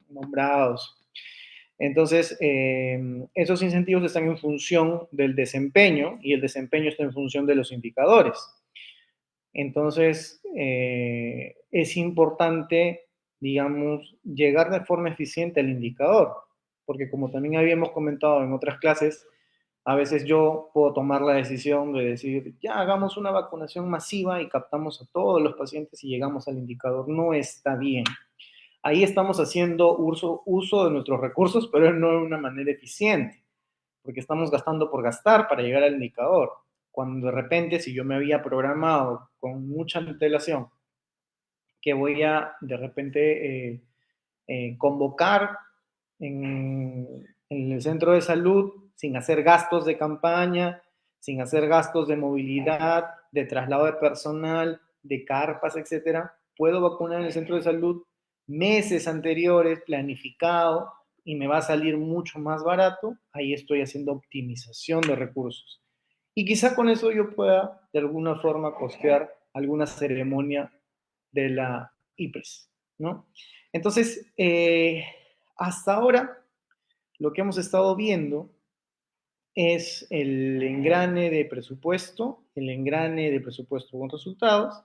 nombrados. Entonces, esos incentivos están en función del desempeño y el desempeño está en función de los indicadores. Entonces, es importante, digamos, llegar de forma eficiente al indicador, porque como también habíamos comentado en otras clases, a veces yo puedo tomar la decisión de decir, ya hagamos una vacunación masiva y captamos a todos los pacientes y llegamos al indicador. No está bien. Ahí estamos haciendo uso de nuestros recursos, pero no de una manera eficiente, porque estamos gastando por gastar para llegar al indicador. Cuando de repente, si yo me había programado con mucha antelación, que voy a de repente convocar en el centro de salud sin hacer gastos de campaña, sin hacer gastos de movilidad, de traslado de personal, de carpas, etcétera, puedo vacunar en el centro de salud meses anteriores, planificado, y me va a salir mucho más barato. Ahí estoy haciendo optimización de recursos. Y quizá con eso yo pueda de alguna forma costear alguna ceremonia de la IPRES, ¿no? Entonces, hasta ahora lo que hemos estado viendo es el engrane de presupuesto, el engrane de presupuesto con resultados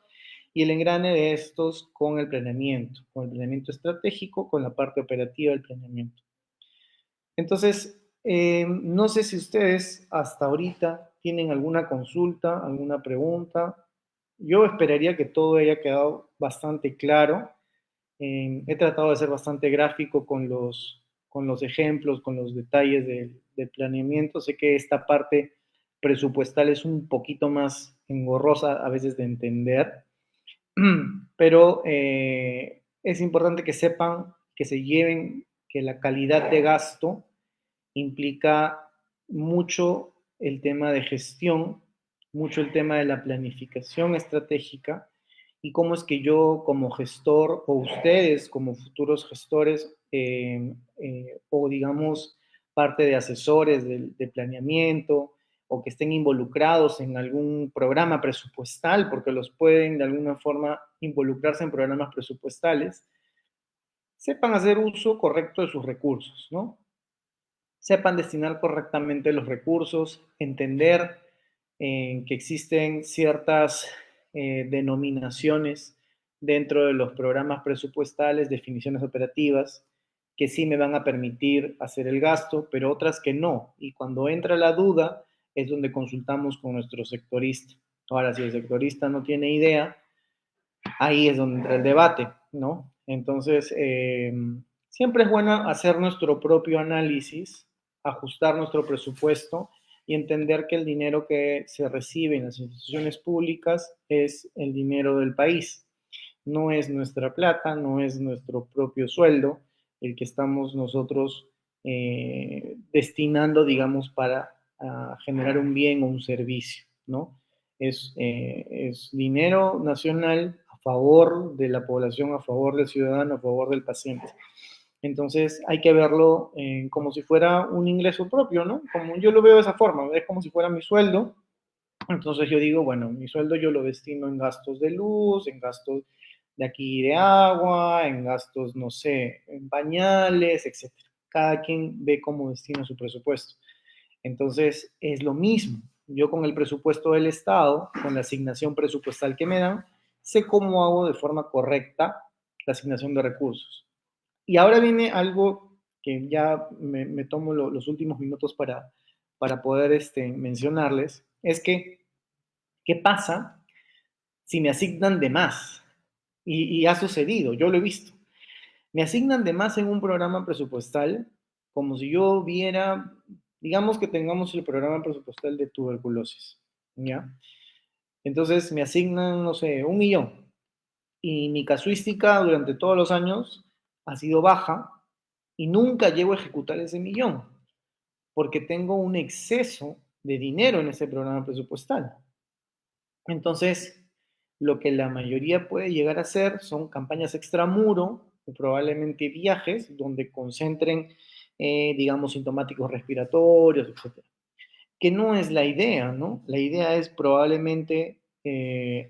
y el engrane de estos con el planeamiento estratégico, con la parte operativa del planeamiento. Entonces, no sé si ustedes hasta ahorita tienen alguna consulta, alguna pregunta. Yo esperaría que todo haya quedado bastante claro. He tratado de ser bastante gráfico con los ejemplos, con los detalles del planeamiento. Sé que esta parte presupuestal es un poquito más engorrosa a veces de entender, pero es importante que sepan, que se lleven, que la calidad de gasto implica mucho el tema de gestión, mucho el tema de la planificación estratégica y cómo es que yo como gestor o ustedes como futuros gestores o digamos parte de asesores de planeamiento o que estén involucrados en algún programa presupuestal, porque los pueden de alguna forma involucrarse en programas presupuestales, sepan hacer uso correcto de sus recursos, ¿no? Sepan destinar correctamente los recursos, entender que existen ciertas denominaciones dentro de los programas presupuestales, definiciones operativas, que sí me van a permitir hacer el gasto, pero otras que no. Y cuando entra la duda es donde consultamos con nuestro sectorista. Ahora, si el sectorista no tiene idea, ahí es donde entra el debate, ¿no? Entonces, siempre es bueno hacer nuestro propio análisis, ajustar nuestro presupuesto y entender que el dinero que se recibe en las instituciones públicas es el dinero del país. No es nuestra plata, no es nuestro propio sueldo el que estamos nosotros destinando, digamos, para generar un bien o un servicio, ¿no? Es dinero nacional a favor de la población, a favor del ciudadano, a favor del paciente. Entonces hay que verlo como si fuera un ingreso propio, ¿no? Como yo lo veo de esa forma, es como si fuera mi sueldo. Entonces yo digo, bueno, mi sueldo yo lo destino en gastos de luz, en gastos de aquí de agua, en gastos, no sé, en pañales, etcétera. Cada quien ve cómo destina su presupuesto. Entonces, es lo mismo. Yo con el presupuesto del Estado, con la asignación presupuestal que me dan, sé cómo hago de forma correcta la asignación de recursos. Y ahora viene algo que ya me tomo los últimos minutos para poder mencionarles, es que, ¿qué pasa si me asignan de más? Y ha sucedido, yo lo he visto. Me asignan de más en un programa presupuestal, como si yo viera, digamos que tengamos el programa presupuestal de tuberculosis, ¿ya? Entonces me asignan, no sé, 1 millón. Y mi casuística durante todos los años ha sido baja y nunca llego a ejecutar ese millón, porque tengo un exceso de dinero en ese programa presupuestal. Entonces, lo que la mayoría puede llegar a hacer son campañas extramuro, o probablemente viajes, donde concentren, digamos, sintomáticos respiratorios, etcétera. Que no es la idea, ¿no? La idea es probablemente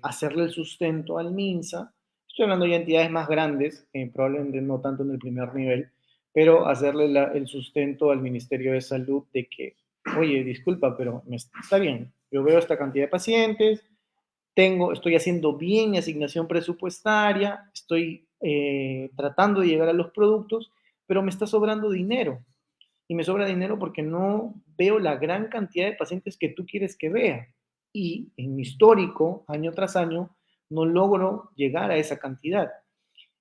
hacerle el sustento al MINSA. Estoy hablando ya de entidades más grandes, probablemente no tanto en el primer nivel, pero hacerle el sustento al Ministerio de Salud de que, oye, disculpa, pero está bien, yo veo esta cantidad de pacientes, estoy haciendo bien mi asignación presupuestaria, estoy tratando de llegar a los productos, pero me está sobrando dinero. Y me sobra dinero porque no veo la gran cantidad de pacientes que tú quieres que vea. Y en mi histórico, año tras año, no logro llegar a esa cantidad.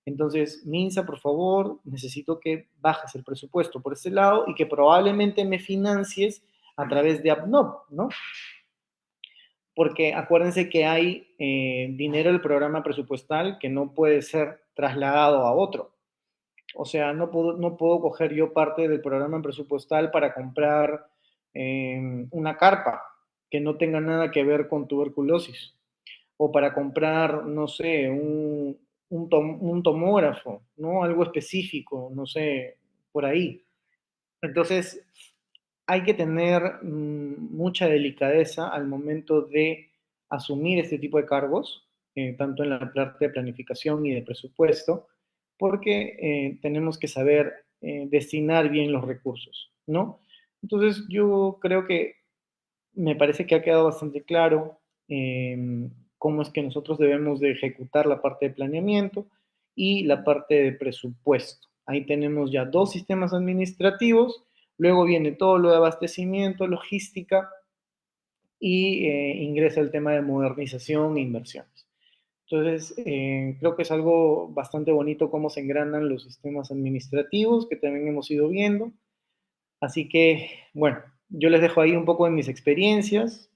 Entonces, Minsa, por favor, necesito que bajes el presupuesto por ese lado y que probablemente me financies a través de AppNob, ¿no? Porque acuérdense que hay dinero del programa presupuestal que no puede ser trasladado a otro. O sea, no puedo coger yo parte del programa presupuestal para comprar una carpa que no tenga nada que ver con tuberculosis. O para comprar, no sé, un tomógrafo, ¿no? Algo específico, no sé, por ahí. Entonces, hay que tener mucha delicadeza al momento de asumir este tipo de cargos, tanto en la parte de planificación y de presupuesto, porque tenemos que saber destinar bien los recursos, ¿no? Entonces, yo creo que me parece que ha quedado bastante claro cómo es que nosotros debemos de ejecutar la parte de planeamiento y la parte de presupuesto. Ahí tenemos ya dos sistemas administrativos, luego viene todo lo de abastecimiento, logística y ingresa el tema de modernización e inversiones. Entonces, creo que es algo bastante bonito cómo se engranan los sistemas administrativos que también hemos ido viendo. Así que, bueno, yo les dejo ahí un poco de mis experiencias.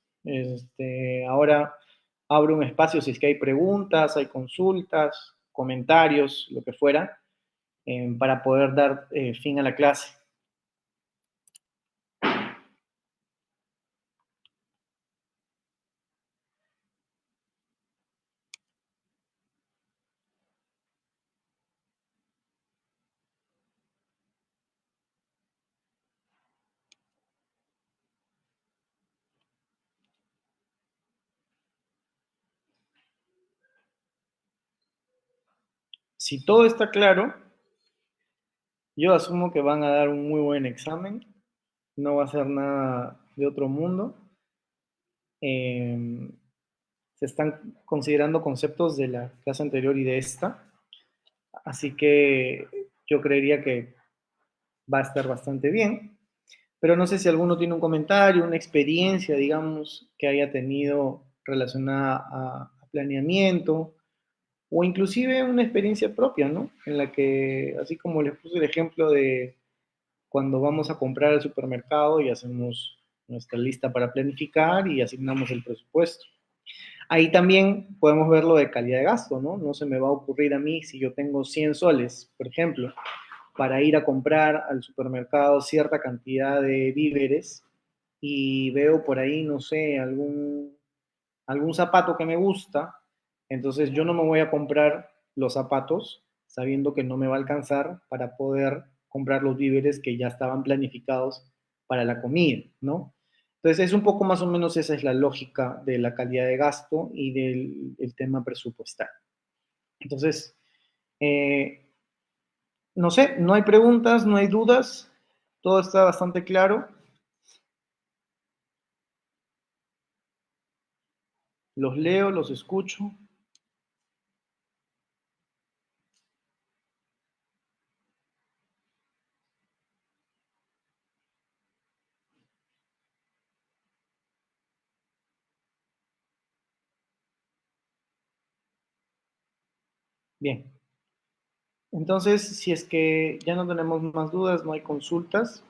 Ahora abro un espacio si es que hay preguntas, hay consultas, comentarios, lo que fuera, para poder dar fin a la clase. Si todo está claro, yo asumo que van a dar un muy buen examen, no va a ser nada de otro mundo. Eh, Se están considerando conceptos de la clase anterior y de esta, así que yo creería que va a estar bastante bien. Pero no sé si alguno tiene un comentario, una experiencia, digamos, que haya tenido relacionada a planeamiento o inclusive una experiencia propia, ¿no? En la que, así como les puse el ejemplo de cuando vamos a comprar al supermercado y hacemos nuestra lista para planificar y asignamos el presupuesto. Ahí también podemos ver lo de calidad de gasto, ¿no? No se me va a ocurrir a mí si yo tengo 100 soles, por ejemplo, para ir a comprar al supermercado cierta cantidad de víveres y veo por ahí, no sé, algún zapato que me gusta, entonces yo no me voy a comprar los zapatos sabiendo que no me va a alcanzar para poder comprar los víveres que ya estaban planificados para la comida, ¿no? Entonces es un poco más o menos esa es la lógica de la calidad de gasto y del tema presupuestal. Entonces, no sé, no hay preguntas, no hay dudas, todo está bastante claro. Los leo, los escucho. Bien. Entonces, si es que ya no tenemos más dudas, no hay consultas,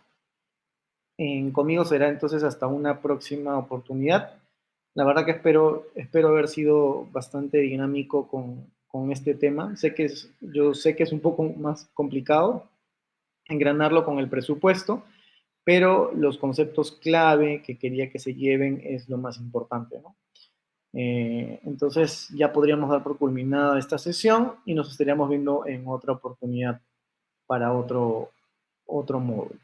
conmigo será entonces hasta una próxima oportunidad. La verdad que espero haber sido bastante dinámico con este tema. Yo sé que es un poco más complicado engranarlo con el presupuesto, pero los conceptos clave que quería que se lleven es lo más importante, ¿no? Entonces ya podríamos dar por culminada esta sesión y nos estaríamos viendo en otra oportunidad para otro módulo.